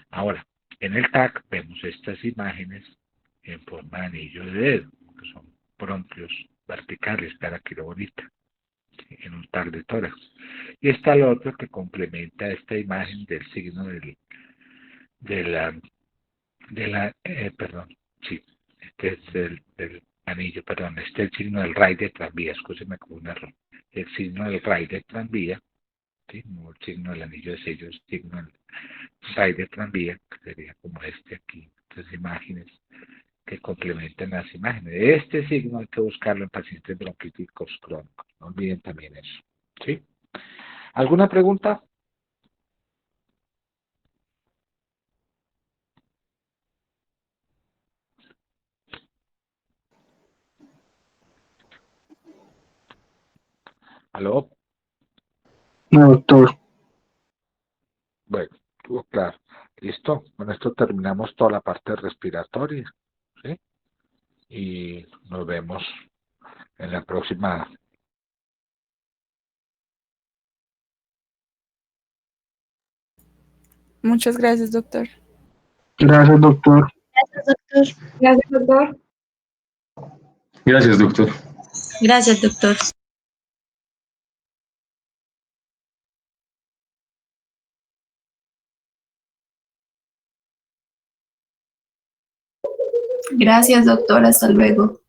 Ahora, en el TAC vemos estas imágenes en forma de anillo de dedo, que son bronquios verticales, cara bonita, ¿sí? En un TAC de tórax. Y está el otro que complementa esta imagen del signo de la, perdón, sí, este es del anillo, perdón, este es el signo del ray de tranvía, escúcheme con un error. El signo del ray de tranvía, ¿sí? No el signo del anillo de sello, el signo del ray de tranvía, que sería como este aquí, estas imágenes que complementan las imágenes. Este signo hay que buscarlo en pacientes bronquíticos crónicos, no olviden también eso, ¿sí? ¿Alguna pregunta? ¿Aló? No, doctor. Bueno, estuvo claro. Listo, con esto terminamos toda la parte respiratoria, ¿sí? Y nos vemos en la próxima. Muchas gracias, doctor. Gracias, doctor. Gracias, doctor. Gracias, doctor. Gracias, doctor. Gracias, doctor. Gracias, doctor. Hasta luego.